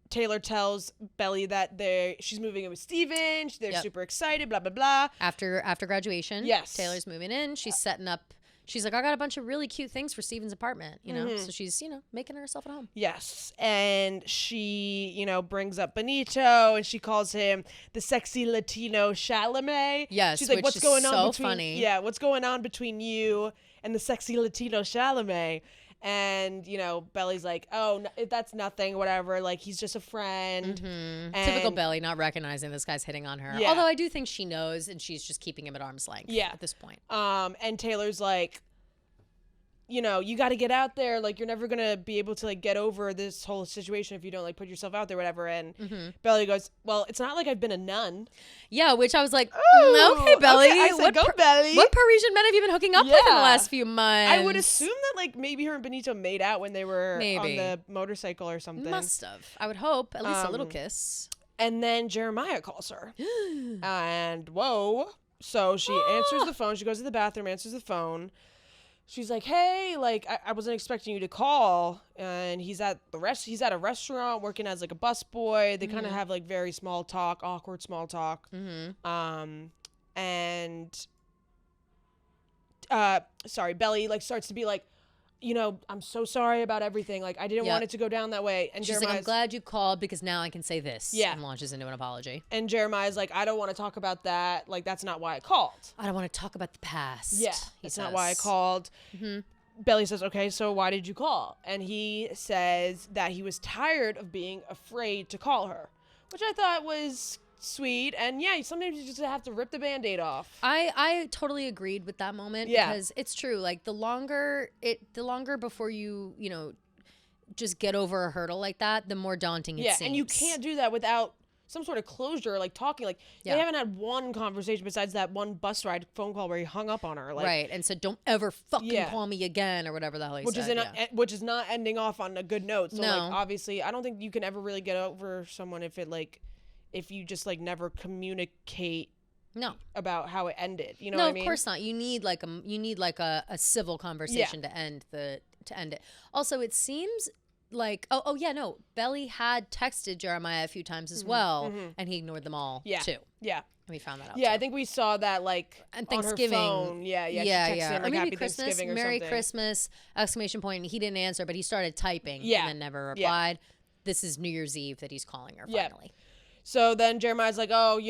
Taylor tells Belly that she's moving in with Steven. They're super excited, blah, blah, blah. After graduation, yes. Taylor's moving in. She's setting up. She's like, I got a bunch of really cute things for Steven's apartment, you know? So she's, making herself at home. Yes. And she, brings up Benito, and she calls him the sexy Latino Chalamet. Yes, she's like, which what's is going so on between funny. Yeah, what's going on between you and the sexy Latino Chalamet? And, Belly's like, oh, that's nothing, whatever. Like, he's just a friend. And typical Belly, not recognizing this guy's hitting on her. Yeah. Although I do think she knows, and she's just keeping him at arm's length at this point. And Taylor's like, you got to get out there. Like, you're never going to be able to, like, get over this whole situation if you don't, like, put yourself out there, whatever. And Belly goes, well, it's not like I've been a nun. Yeah, which I was like, oh, okay, Belly. Okay. I said, go, Belly. What Parisian men have you been hooking up with in the last few months? I would assume that, like, maybe her and Benito made out when they were on the motorcycle or something. Must have. I would hope. At least a little kiss. And then Jeremiah calls her. And, whoa. So she answers the phone. She goes to the bathroom, answers the phone. She's like, hey, like, I wasn't expecting you to call. And he's at a restaurant working as, like, a busboy. They kind of have, like, very small talk, awkward small talk. Belly, like, starts to be like, I'm so sorry about everything. Like, I didn't want it to go down that way. And she's like, I'm glad you called because now I can say this. Yeah. And launches into an apology. And Jeremiah's like, I don't want to talk about that. Like, that's not why I called. I don't want to talk about the past. Yeah. That's not why I called. Belly says, okay, so why did you call? And he says that he was tired of being afraid to call her, which I thought was sweet. And yeah, sometimes you just have to rip the Band-Aid off. I totally agreed with that moment because it's true. Like the longer before you just get over a hurdle like that, the more daunting it seems. Yeah, and you can't do that without some sort of closure, like talking. Like they haven't had one conversation besides that one bus ride phone call where he hung up on her. Like, right, and said, "Don't ever fucking call me again," or whatever the hell he said. Which is not ending off on a good note. So no. like obviously, I don't think you can ever really get over someone if you just like never communicate about how it ended. You know what I mean? No, of course not. You need like a civil conversation to end it. Also, it seems like Belly had texted Jeremiah a few times as well, and he ignored them all too. Yeah. We found that out. Yeah, I think we saw that like on Thanksgiving. On her phone. Yeah. She texted him, like, or maybe Happy Christmas, Thanksgiving or Merry something. Christmas! Exclamation point. And he didn't answer, but he started typing and then never replied. This is New Year's Eve that he's calling her finally. So then Jeremiah's like, oh,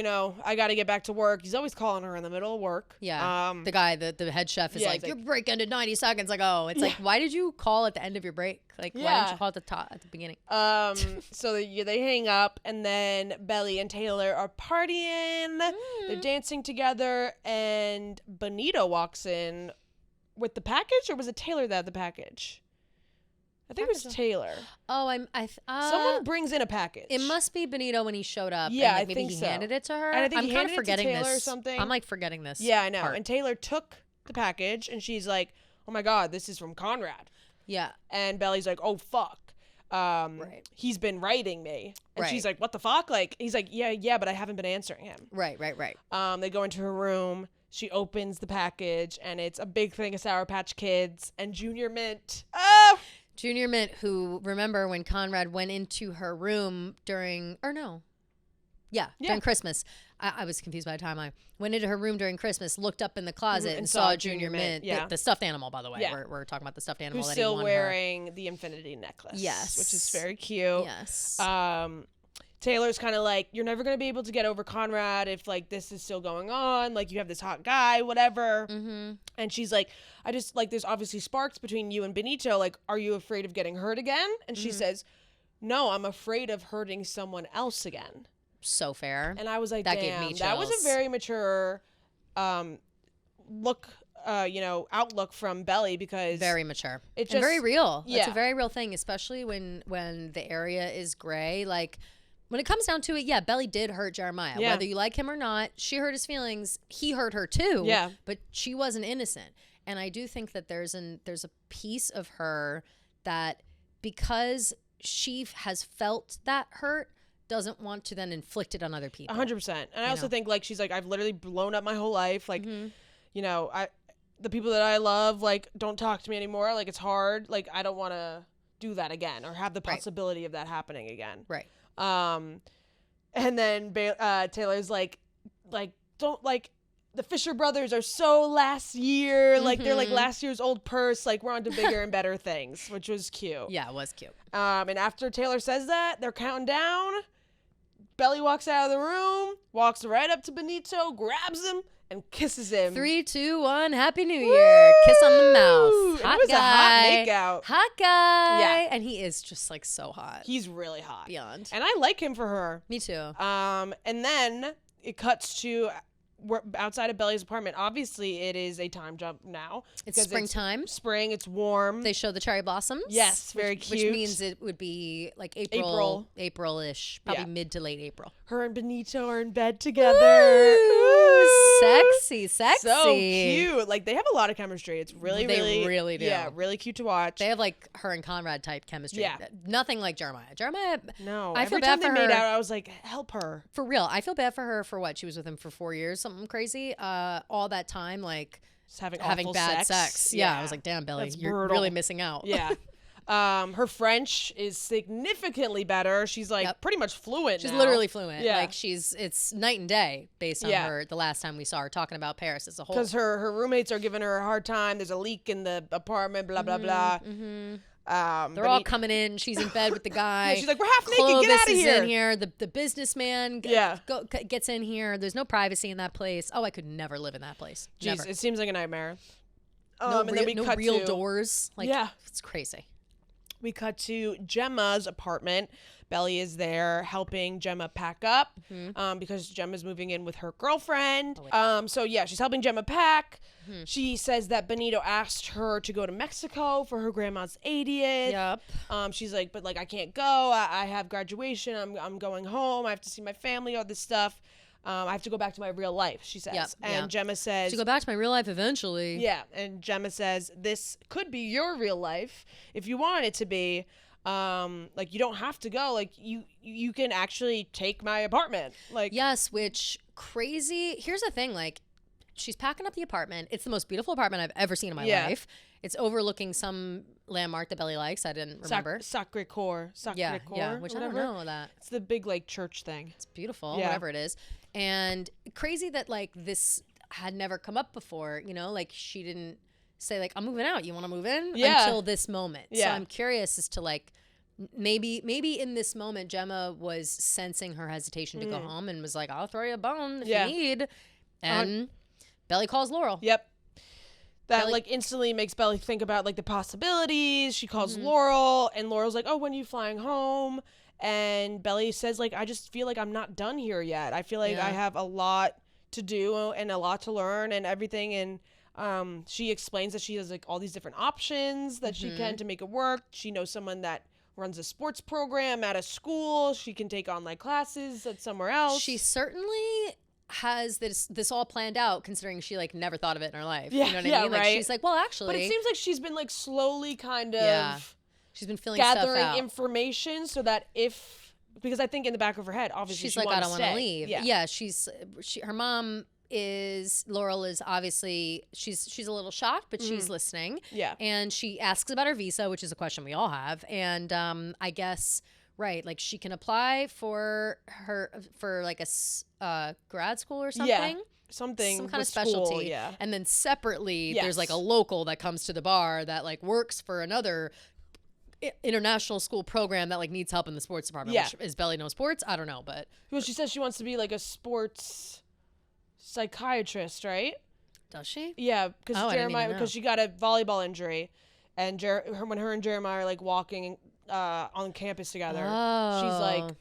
I got to get back to work. He's always calling her in the middle of work. Yeah. The guy, the head chef is like, your break ended 90 seconds ago. It's like, why did you call at the end of your break? Like, why didn't you call at the beginning? So they hang up, and then Belly and Taylor are partying. They're dancing together, and Benito walks in with the package, or was it Taylor that had the package? I think it was Taylor. Oh, someone brings in a package. It must be Benito when he showed up. Yeah, and, I maybe think he so. handed it to her. And I think I'm he kind handed of forgetting it to Taylor this. or something. I'm like forgetting this. Yeah, I know. Part. And Taylor took the package, and she's like, "Oh my God, this is from Conrad." Yeah. And Belly's like, "Oh fuck." He's been writing me. And she's like, "What the fuck?" Like, he's like, "Yeah, but I haven't been answering him." Right. They go into her room. She opens the package, and it's a big thing of Sour Patch Kids and Junior Mint. Oh. Junior Mint, who, remember when Conrad went into her room during Christmas. I was confused by the timeline. Went into her room during Christmas, looked up in the closet and saw Junior Mint. The stuffed animal, by the way. Yeah. We're talking about the stuffed animal. Who's that still he won wearing the infinity necklace. Yes. Which is very cute. Yes. Taylor's kind of like, you're never going to be able to get over Conrad if, like, this is still going on. Like, you have this hot guy, whatever. Mm-hmm. And she's like, I just, like, there's obviously sparks between you and Benito. Like, are you afraid of getting hurt again? And she says, no, I'm afraid of hurting someone else again. So fair. And I was like, that damn, gave me chills. that was a very mature outlook from Belly, because very mature. It's and just very real. Yeah. It's a very real thing, especially when the area is gray. Like, when it comes down to it, yeah, Belly did hurt Jeremiah. Yeah. Whether you like him or not, she hurt his feelings. He hurt her too. Yeah. But she wasn't innocent. And I do think that there's a piece of her that, because she has felt that hurt, doesn't want to then inflict it on other people. 100%. And I also think, like, she's like, I've literally blown up my whole life. Like, you know, the people that I love, like, don't talk to me anymore. Like, it's hard. Like, I don't want to do that again or have the possibility of that happening again. Right. And then Taylor's like, don't, like, the Fisher brothers are so last year. Like, they're like last year's old purse. Like, we're on to bigger and better things, which was cute. Yeah, it was cute. And after Taylor says that, they're counting down. Belly walks out of the room, walks right up to Benito, grabs him, and kisses him. 3, 2, 1, Happy New Year. Kiss on the mouth. Hot it was guy. a hot makeout. Hot guy. Yeah. And he is just, like, so hot. He's really hot. Beyond. And I like him for her. Me too. And then it cuts to we're outside of Belly's apartment. Obviously, it is a time jump now. It's springtime. It's spring. It's warm. They show the cherry blossoms. Yes, very cute. Which means it would be like April-ish, probably mid to late April. Her and Benito are in bed together. Ooh, sexy. So cute. Like, they have a lot of chemistry. It's really They really do. Yeah, really cute to watch. They have, like, her and Conrad type chemistry. Yeah. Nothing like Jeremiah. No. I every feel bad time for they her. made out, I was like, help her. For real. I feel bad for her for what? She was with him for 4 years, something crazy. All that time, like, just having bad sex. Yeah. I was like, damn, Belly, That's you're brutal. really missing out. Yeah. Her French is significantly better. She's like pretty much fluent. She's now. literally fluent. Yeah. Like, it's night and day based on the last time we saw her talking about Paris as a whole. Because her roommates are giving her a hard time. There's a leak in the apartment, blah, blah, blah. They're all coming in. She's in bed with the guy. Yeah, she's like, we're half naked. Clovis Get out of here. is in here. The businessman gets in here. There's no privacy in that place. Oh, I could never live in that place. Jeez, Never. it seems like a nightmare. No, And then we cut real to, doors. Like, it's crazy. We cut to Gemma's apartment. Belly is there helping Gemma pack up because Gemma's moving in with her girlfriend. She's helping Gemma pack. She says that Benito asked her to go to Mexico for her grandma's 80th. Yep. She's like, but, like, I can't go. I have graduation. I'm going home. I have to see my family, all this stuff. I have to go back to my real life, she says. And Gemma says... To go back to my real life eventually. Yeah, and Gemma says, this could be your real life if you want it to be. Like, you don't have to go. Like, you can actually take my apartment. Like, yes, which crazy. Here's the thing, like, she's packing up the apartment. It's the most beautiful apartment I've ever seen in my life. It's overlooking some landmark that Belly likes. I didn't remember. Sacre Coeur. Yeah, which whatever. I don't know that. It's the big, like, church thing. It's beautiful, whatever it is. And crazy that, like, this had never come up before, you know? Like, she didn't say, like, I'm moving out. You want to move in? Until this moment. Yeah. So I'm curious as to, like, maybe in this moment, Gemma was sensing her hesitation to go home and was like, I'll throw you a bone if you need. And Belly calls Laurel. Yep. That, Belly, like, instantly makes Belly think about, like, the possibilities. She calls Laurel, and Laurel's like, oh, when are you flying home? And Belly says, like, I just feel like I'm not done here yet. I feel like I have a lot to do and a lot to learn and everything. And she explains that she has, like, all these different options that she can to make it work. She knows someone that runs a sports program at a school. She can take online classes at somewhere else. She certainly has this all planned out, considering she, like, never thought of it in her life. Yeah, you know what I mean? Like, she's like, well, actually. But it seems like she's been, like, slowly kind of she's been feeling gathering stuff out. information so that because I think in the back of her head, obviously she's like, I don't want to leave. Yeah, her mom Laurel is obviously, she's a little shocked, but she's listening. Yeah. And she asks about her visa, which is a question we all have. And I guess, right, like, she can apply for like a grad school or something. Yeah. Some kind of specialty. School, and then separately there's, like, a local that comes to the bar that, like, works for another international school program that like needs help in the sports department. Yeah. Which, is Belly no sports? I don't know, but well, she says she wants to be like a sports psychiatrist, right? does she? Yeah, because Jeremiah, know. because she got a volleyball injury, and when her and Jeremiah are like walking on campus together, she's like,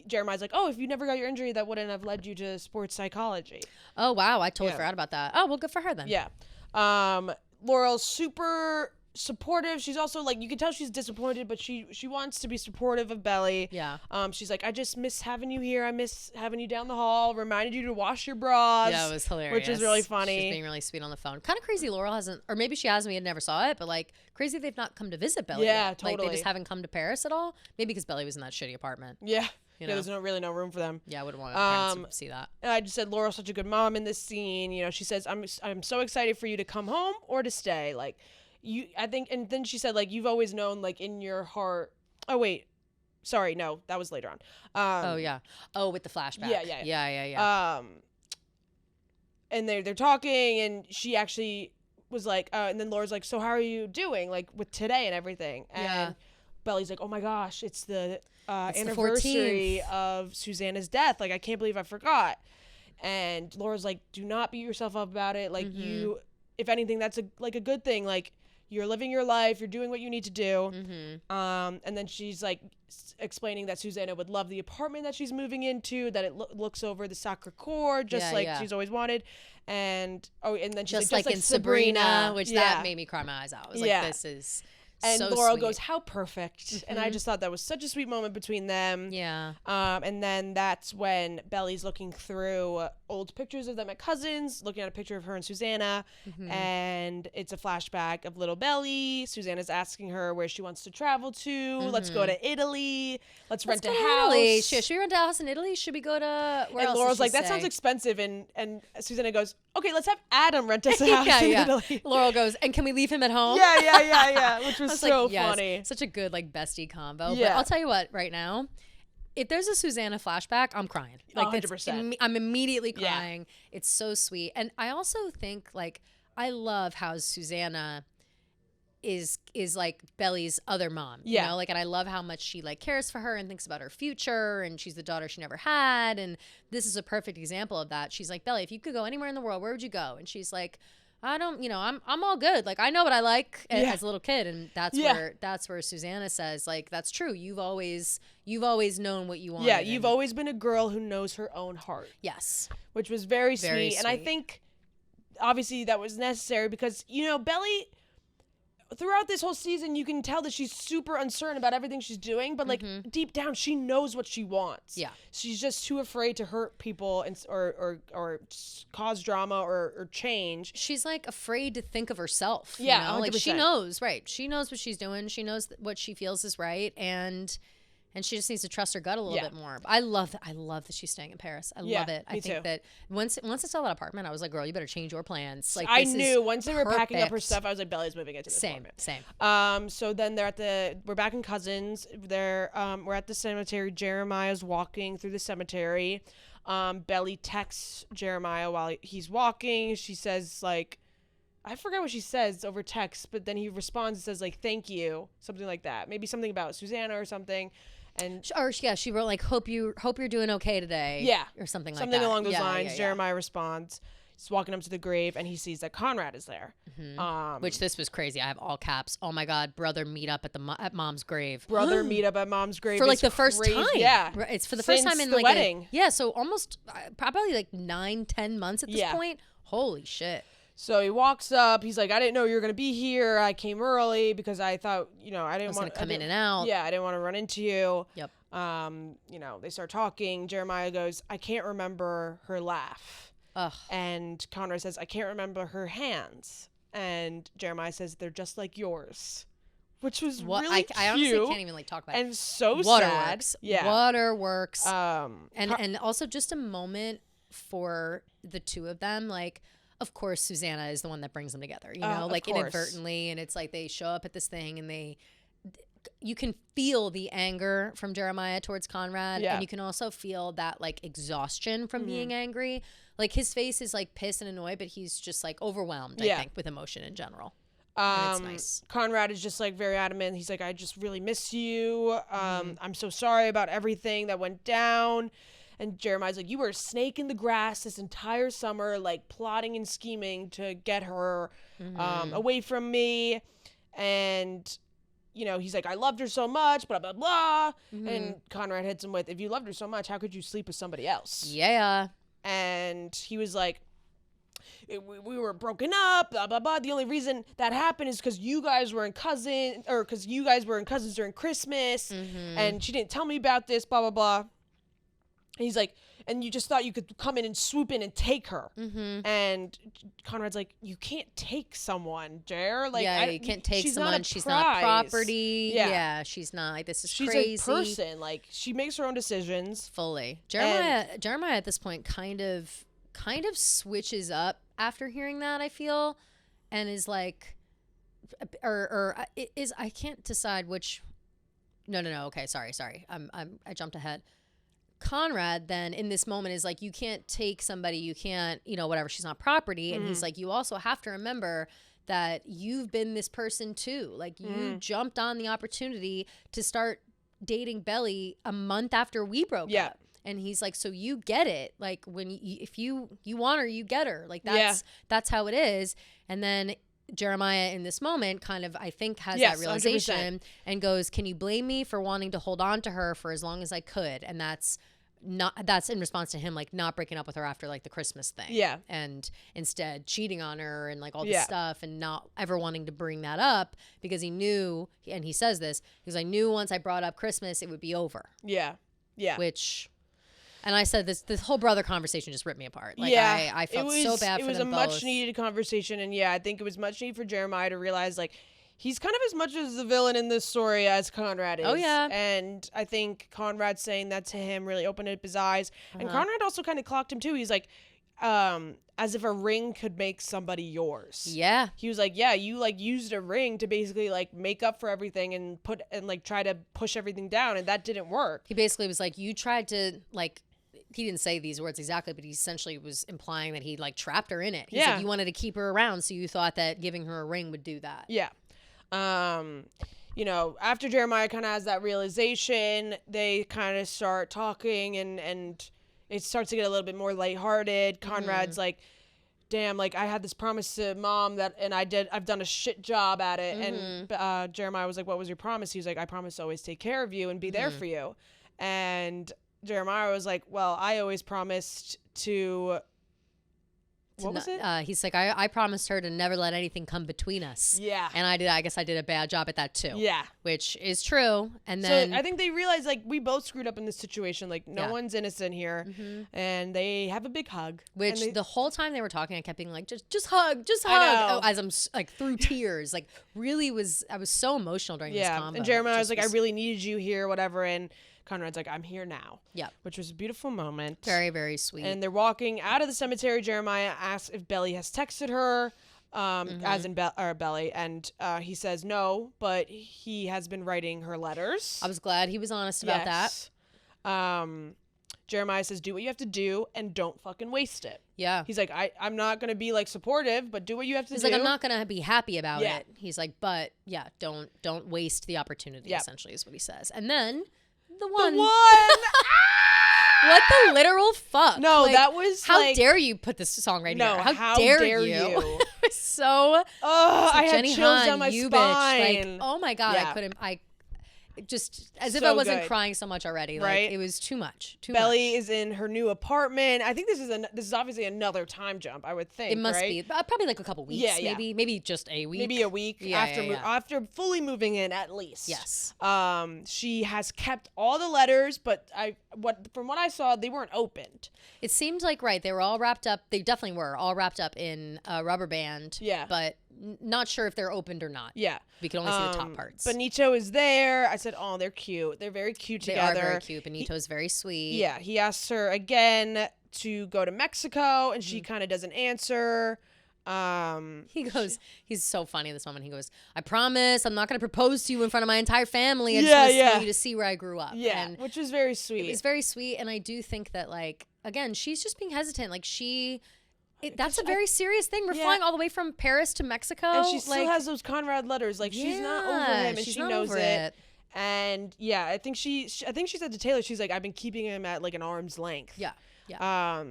Jeremiah's like, oh, if you never got your injury, that wouldn't have led you to sports psychology. Oh wow, I totally forgot about that. Oh well, good for her then. Yeah. Laurel's super supportive. She's also like, you can tell she's disappointed, but she wants to be supportive of Belly. Yeah. She's like, I just miss having you here. I miss having you down the hall. Reminded you to wash your bras. Yeah, it was hilarious. Which is really funny. She's being really sweet on the phone. Kind of crazy Laurel hasn't, or maybe she has, we had never saw it, but like crazy they've not come to visit Belly Yeah, yet. totally. Like they just haven't come to Paris at all. Maybe because Belly was in that shitty apartment. Yeah. You know? There's really no room for them. Yeah, I wouldn't want parents to see that. And I just said Laurel's such a good mom in this scene. You know, she says, I'm so excited for you to come home or to stay. Like, I think, and then she said, like, you've always known, like, in your heart. Oh, wait. Sorry, no, that was later on. Oh, yeah. Oh, with the flashback. Yeah. And they're talking, and she actually was like, and then Laura's like, so how are you doing, like, with today and everything? And Belly's like, oh my gosh, it's the anniversary of Susanna's death. Like, I can't believe I forgot. And Laura's like, do not beat yourself up about it. Like, you, if anything, that's a good thing. Like, you're living your life. You're doing what you need to do. And then she's like explaining that Susanna would love the apartment that she's moving into, that it looks over the Sacre Coeur, just she's always wanted. And then she's just like in Sabrina, which that made me cry my eyes out. I was like, this is and so Laurel sweet. goes, how perfect. And I just thought that was such a sweet moment between them. Yeah. And then that's when Belly's looking through old pictures of them at Cousins, looking at a picture of her and Susanna. And it's a flashback of little Belly. Susanna's asking her where she wants to travel to. Let's go to Italy. Let's rent a house. Italy. Should we rent a house in Italy? Should we go to where and else? Laurel's like, that sounds expensive. And Susanna goes, okay, let's have Adam rent us a house in Italy. Laurel goes, and can we leave him at home? Yeah. Which was so like, yes, funny. Such a good like bestie combo. Yeah. But I'll tell you what, right now, if there's a Susanna flashback, I'm crying. Like 100%. I'm immediately crying. Yeah. It's so sweet. And I also think like I love how Susanna is like Belly's other mom. You know? Like, and I love how much she like cares for her and thinks about her future, and she's the daughter she never had. And this is a perfect example of that. She's like, Belly, if you could go anywhere in the world, where would you go? And she's like, I don't, I'm all good. Like, I know what I like as a little kid. And that's where Susanna says, like, that's true. You've always known what you want. Yeah. You've always been a girl who knows her own heart. Yes. Which was very sweet. And I think obviously that was necessary because, Belly, throughout this whole season, you can tell that she's super uncertain about everything she's doing, but like deep down, she knows what she wants. Yeah, she's just too afraid to hurt people or cause drama or change. She's like afraid to think of herself. Yeah, 100%. Like she knows, right? She knows what she's doing. She knows what she feels is right, and she just needs to trust her gut a little bit more. But I love that she's staying in Paris. I love it. I think that once I saw that apartment, I was like, girl, you better change your plans. Like, I knew once they were packing up her stuff, I was like, Belly's moving into this apartment. Same. So then we're back in Cousins. We're at the cemetery. Jeremiah's walking through the cemetery. Belly texts Jeremiah while he's walking. She says, like, I forgot what she says over text, but then he responds and says, like, thank you, something like that. Maybe something about Susanna or something. She wrote like, hope you're doing okay today. Or something like that. Something along those lines. Jeremiah responds. He's walking up to the grave and he sees that Conrad is there. Which this was crazy. I have all caps. Oh my God, brother meet up at mom's grave. Brother meet up at mom's grave for like the first time. Yeah, it's for the first time in the like wedding. So almost probably like 9-10 months at this point. Holy shit. So he walks up. He's like, I didn't know you were going to be here. I came early because I thought, I didn't want to come in and out. Yeah, I didn't want to run into you. Yep. They start talking. Jeremiah goes, I can't remember her laugh. Ugh. And Conrad says, I can't remember her hands. And Jeremiah says, they're just like yours. Which was really cute. I honestly can't even like talk about it. And so Waterworks. sad. Yeah. Waterworks. And also just a moment for the two of them, like, of course, Susanna is the one that brings them together, like inadvertently. And it's like they show up at this thing and you can feel the anger from Jeremiah towards Conrad. And you can also feel that like exhaustion from being angry. Like his face is like pissed and annoyed, but he's just like overwhelmed, I think, with emotion in general. And it's nice. Conrad is just like very adamant. He's like, I just really miss you. I'm so sorry about everything that went down. And Jeremiah's like, you were a snake in the grass this entire summer, like plotting and scheming to get her away from me. And, you know, he's like, I loved her so much, blah, blah, blah. And Conrad hits him with, if you loved her so much, how could you sleep with somebody else? Yeah. And he was like, we were broken up, blah, blah, blah. The only reason that happened is because you guys were in cousins during Christmas. And she didn't tell me about this, blah, blah, blah. And he's like, and you just thought you could come in and swoop in and take her. And Conrad's like, you can't take someone, Jer. Like, you can't take someone. She's not property. Yeah, she's not. Like, this is crazy. She's a person. Like, she makes her own decisions. Fully. Jeremiah at this point kind of switches up after hearing that, I feel, and is like, I can't decide which. No. Okay, sorry. I jumped ahead. Conrad then in this moment is like, you can't take somebody, you can't, whatever, she's not property. And he's like, you also have to remember that you've been this person too. Like, you jumped on the opportunity to start dating Belly a month after we broke up. And he's like, so you get it. Like, when if you want her, you get her. Like, that's how it is. And then Jeremiah in this moment kind of, I think, has that realization 100%. And goes, can you blame me for wanting to hold on to her for as long as I could? And that's in response to him, like, not breaking up with her after, like, the Christmas thing. Yeah. And instead cheating on her and, like, all this stuff, and not ever wanting to bring that up because he knew, and he says this, because I knew once I brought up Christmas, it would be over. Yeah. Yeah. Which... And I said this whole brother conversation just ripped me apart. Like, I felt so bad for them both. It was a much needed conversation. And I think it was much needed for Jeremiah to realize, like, he's kind of as much as the villain in this story as Conrad is. Oh, yeah. And I think Conrad saying that to him really opened up his eyes. And Conrad also kind of clocked him too. He's like, as if a ring could make somebody yours. Yeah. He was like, yeah, you like used a ring to basically like make up for everything and like try to push everything down. And that didn't work. He basically was like, you tried to like, he didn't say these words exactly, but he essentially was implying that he like trapped her in it. He's like, you wanted to keep her around, so you thought that giving her a ring would do that. Yeah. After Jeremiah kind of has that realization, they kind of start talking and it starts to get a little bit more lighthearted. Conrad's like, damn, like I had this promise to mom I've done a shit job at it. And Jeremiah was like, what was your promise? He was like, I promise to always take care of you and be there for you. And Jeremiah was like, well, I always promised to what was it? He's like, I promised her to never let anything come between us. Yeah. And I guess I did a bad job at that too. Yeah. Which is true. And then I think they realized like we both screwed up in this situation. Like no one's innocent here. And they have a big hug. Which the whole time they were talking, I kept being like, just hug. Oh, as I'm like through tears. Like really I was so emotional during this combo. And Jeremiah was like, I really needed you here, whatever. And Conrad's like, I'm here now. Yeah. Which was a beautiful moment. Very, very sweet. And they're walking out of the cemetery. Jeremiah asks if Belly has texted her, as in Belly. And he says no, but he has been writing her letters. I was glad he was honest about that. Jeremiah says, do what you have to do and don't fucking waste it. Yeah. He's like, I'm not going to be like supportive, but do what you have to do. He's like, I'm not going to be happy about it. He's like, but don't waste the opportunity, essentially is what he says. And then... The one. What the literal fuck? No, like, that was how dare you put this song right here? How dare you? So I had Jenny chills down my spine. Bitch. Like, oh my God, I just as if I wasn't crying so much already. Like, right? It was too much. Belly is in her new apartment. I think this is obviously another time jump. I would think it must be probably like a couple weeks. Yeah, maybe just a week. Maybe a week after fully moving in at least. Yes. She has kept all the letters, but from what I saw, they weren't opened. It seemed like they were all wrapped up. They definitely were all wrapped up in a rubber band. Yeah, but. Not sure if they're opened or not. Yeah. We can only see the top parts. Benito is there. I said, oh, they're cute. They're very cute together. They are very cute. Benito's very sweet. Yeah. He asks her again to go to Mexico, and she kind of doesn't answer. He goes, he's so funny in this moment. He goes, I promise I'm not going to propose to you in front of my entire family. I just want you to see where I grew up. Yeah. And which was very sweet. It was very sweet. And I do think that, like, again, she's just being hesitant. Like, she That's a very serious thing. We're flying all the way from Paris to Mexico. And she still has those Conrad letters. Like, she's not over him, and she knows it. And yeah, I think she said to Taylor, she's like, I've been keeping him at like an arm's length. Yeah. Yeah.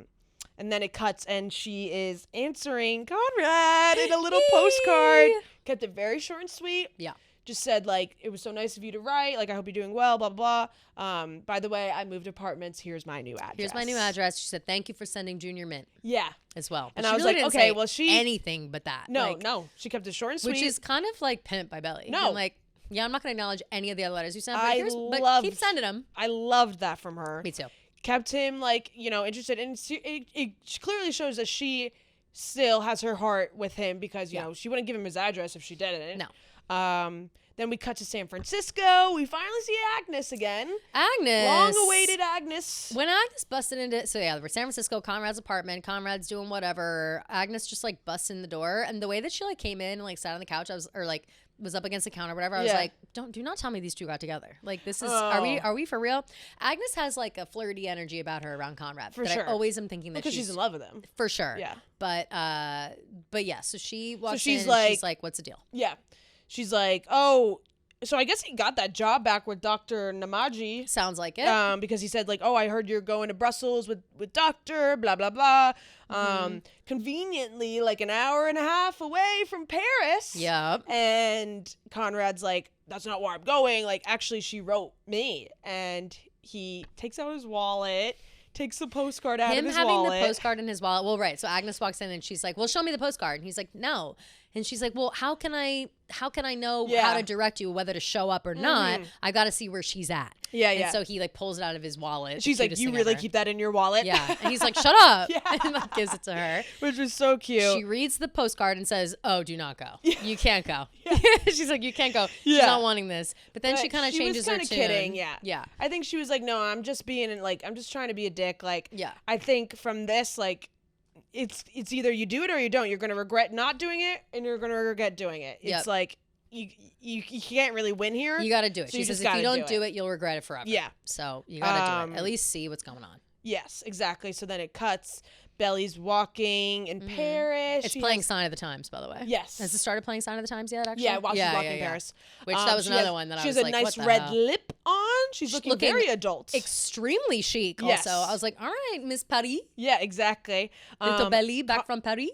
And then it cuts, and she is answering Conrad in a little postcard. Kept it very short and sweet. Yeah. Just said, like, it was so nice of you to write. Like, I hope you're doing well, blah, blah, blah. By the way, I moved apartments. Here's my new address. She said, thank you for sending Junior mint. Yeah. As well. And I was like, okay, well, anything but that. No. She kept it short and sweet. Which is kind of like Pimp by Belly. No. I'm like, yeah, I'm not going to acknowledge any of the other letters you sent, but keep sending them. I loved that from her. Me too. Kept him, like, interested. And it clearly shows that she still has her heart with him because, you know, she wouldn't give him his address if she didn't. No. Then we cut to San Francisco. We finally see Agnes again. Agnes. Long-awaited Agnes. When Agnes busted into... So, yeah, we're San Francisco, Conrad's apartment. Conrad's doing whatever. Agnes just, like, busts in the door. And the way that she, like, came in and, like, sat on the couch, was up against the counter or whatever. I was like, do not tell me these two got together. Like, this is... Are we for real? Agnes has, like, a flirty energy about her around Conrad. For sure. I always am thinking that because she's in love with him. For sure. Yeah. But yeah, so she walks in and she's like, what's the deal? Yeah. She's like, oh, so I guess he got that job back with Dr. Namaji. Sounds like it. Because he said, like, oh, I heard you're going to Brussels with Doctor, blah, blah, blah. Conveniently, like an hour and a half away from Paris. Yep. And Conrad's like, that's not where I'm going. Like, actually, she wrote me. And he takes out his wallet, takes the postcard out of his wallet. Him having the postcard in his wallet. Well, right. So Agnes walks in and she's like, well, show me the postcard. And he's like, no. And she's like, well, how can I know how to direct you, whether to show up or not? I got to see where she's at. Yeah, and so he, like, pulls it out of his wallet. She's like, you really keep that in your wallet? Yeah. And he's like, shut up. And, like, gives it to her. Which was so cute. She reads the postcard and says, oh, do not go. You can't go. She's like, you can't go. She's not wanting this. But then she kind of changes her tune. She was kind of kidding, Yeah. I think she was like, no, I'm just being, like, I'm just trying to be a dick. Like, yeah. I think from this, like, it's either you do it or you don't. You're going to regret not doing it, and you're going to regret doing it. It's like, you can't really win here. You got to do it. So she says, if you don't do it, you'll regret it forever. Yeah. So you got to do it. At least see what's going on. Yes, exactly. So then it cuts. Belly's walking in Paris. It's playing Sign of the Times, by the way. Yes. Has it started playing Sign of the Times yet, actually? Yeah, while she's walking in Paris. Which that was another one that I was like, she has a nice red lip on. She's looking very adult. Extremely chic, also. I was like, all right, Miss Paris. Yeah, exactly. Little Belly back from Paris.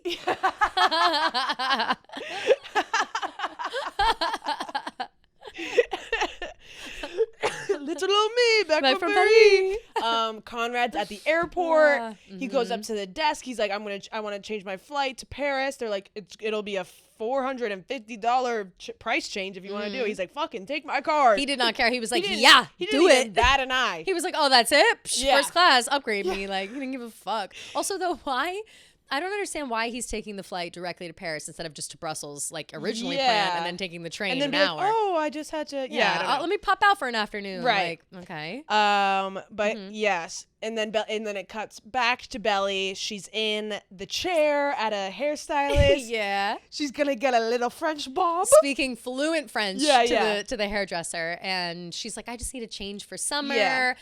Little old me back from Paris. Conrad's at the airport. He goes up to the desk. He's like, I want to change my flight to Paris. They're like, it'll be a $450 price change if you want to do it. He's like, fucking take my card. He did not care. He was like, do it. That and I. He was like, oh, that's it? First class, upgrade me. Like, he didn't give a fuck. Also, though, why? I don't understand why he's taking the flight directly to Paris instead of just to Brussels, like originally planned, and then taking the train an hour. Like, oh, I just had to. Let me pop out for an afternoon. Right. Like, okay. But yes, and then it cuts back to Belly. She's in the chair at a hairstylist. Yeah. She's gonna get a little French bob. Speaking fluent French to the hairdresser, and she's like, I just need a change for summer. Yeah.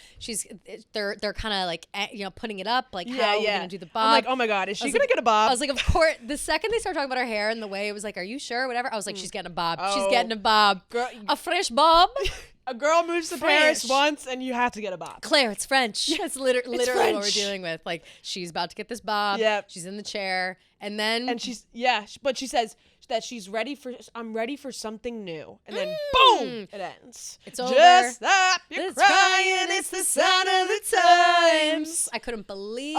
They're kind of like putting it up, like how we're gonna do the bob. I'm like, oh my god, is she gonna get a bob? I was like, of course. The second they start talking about her hair and the way it was like, are you sure? Whatever. I was like, she's getting a bob. She's getting a bob. Girl, a fresh bob. A girl moves to Paris once, and you have to get a bob. Claire, it's French. That's literally what we're dealing with. Like, she's about to get this bob. Yep. She's in the chair, and then but she says that I'm ready for something new, and then boom, it ends. It's over. Just stop your crying. It's the sign of the times. I couldn't believe.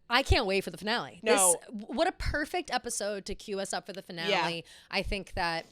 I can't wait for the finale. No. What a perfect episode to cue us up for the finale. Yeah. I think that,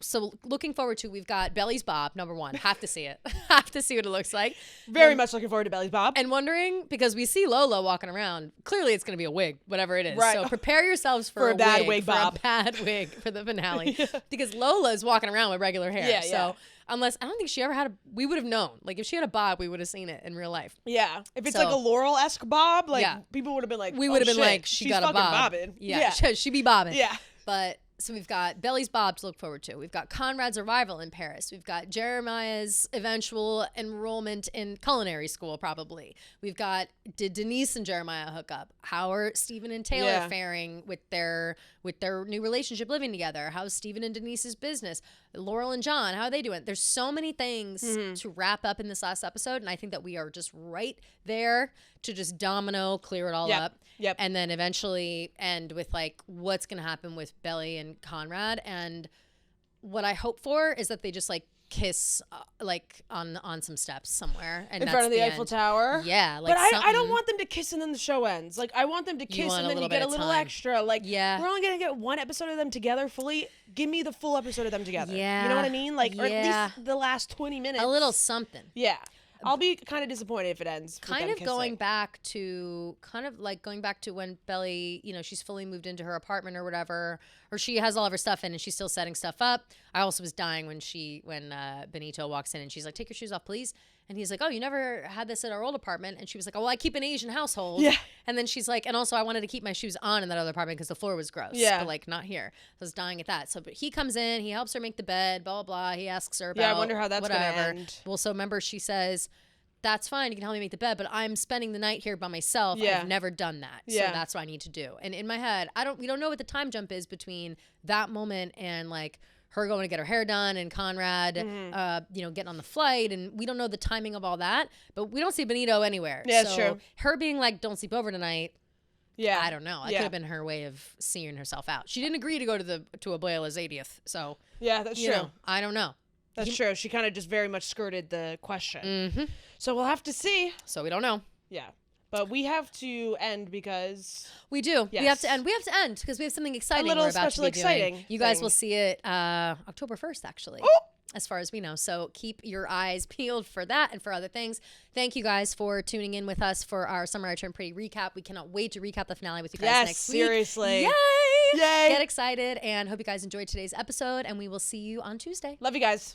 so looking forward to, we've got Belly's bob, number one. Have to see it. Have to see what it looks like. Very much looking forward to Belly's bob. And wondering, because we see Lola walking around, clearly it's going to be a wig, whatever it is. Right. So prepare yourselves for a bad wig bob. For a bad wig for the finale. Because Lola is walking around with regular hair. Yeah, so unless, I don't think she ever had we would have known. Like, if she had a bob, we would have seen it in real life. Yeah. If it's like a Laurel-esque bob, like, people would have been like, we would have been like, she's got a bob. Bobbing. Yeah. She be bobbing. Yeah. But So we've got Belly's Bob to look forward to. We've got Conrad's arrival in Paris. We've got Jeremiah's eventual enrollment in culinary school, probably. We've got, did Denise and Jeremiah hook up? How are Stephen and Taylor faring with their new relationship living together? How's Stephen and Denise's business? Laurel and John, how are they doing? There's so many things to wrap up in this last episode, and I think that we are just right there to just domino, clear it all up. Yep. And then eventually end with like what's going to happen with Belly and Conrad. And what I hope for is that they just like kiss like on some steps somewhere. And in front of the Eiffel Tower. Yeah. Like but I don't want them to kiss and then the show ends. Like I want them to kiss and then you get a little extra. Like we're only going to get one episode of them together fully. Give me the full episode of them together. Yeah. You know what I mean? Like or at least the last 20 minutes. A little something. Yeah. I'll be kind of disappointed if it ends. Kind of going back to when Belly, you know, she's fully moved into her apartment or whatever, or she has all of her stuff in and she's still setting stuff up. I also was dying when Benito walks in and she's like, "Take your shoes off, please." And he's like, "Oh, you never had this at our old apartment." And she was like, "Oh, well, I keep an Asian household." Yeah. And then she's like, "And also I wanted to keep my shoes on in that other apartment because the floor was gross." Yeah. But like not here. I was dying at that. So, but he comes in, he helps her make the bed, blah, blah, blah. He asks her about I wonder how that's going to whatever. end. Well, so remember she says, "That's fine, you can help me make the bed, but I'm spending the night here by myself. Yeah. I've never done that. So that's what I need to do." And in my head, we don't know what the time jump is between that moment and like her going to get her hair done and Conrad, you know, getting on the flight. And we don't know the timing of all that, but we don't see Benito anywhere. Yeah, so true. Her being like, "Don't sleep over tonight." Yeah. I don't know. That could have been her way of seeing herself out. She didn't agree to go to Abuela's 80th. So yeah, that's true. Know, I don't know. That's true. She kind of just very much skirted the question. So we'll have to see. So we don't know. Yeah. But we have to end because... We do. Yes. We have to end because we have something exciting a little we're about special to be exciting doing. You guys will see it October 1st, actually. Oh! As far as we know. So keep your eyes peeled for that and for other things. Thank you guys for tuning in with us for our Summer I Turned Pretty recap. We cannot wait to recap the finale with you guys next week. Seriously. Yay! Yay! Get excited and hope you guys enjoyed today's episode and we will see you on Tuesday. Love you guys.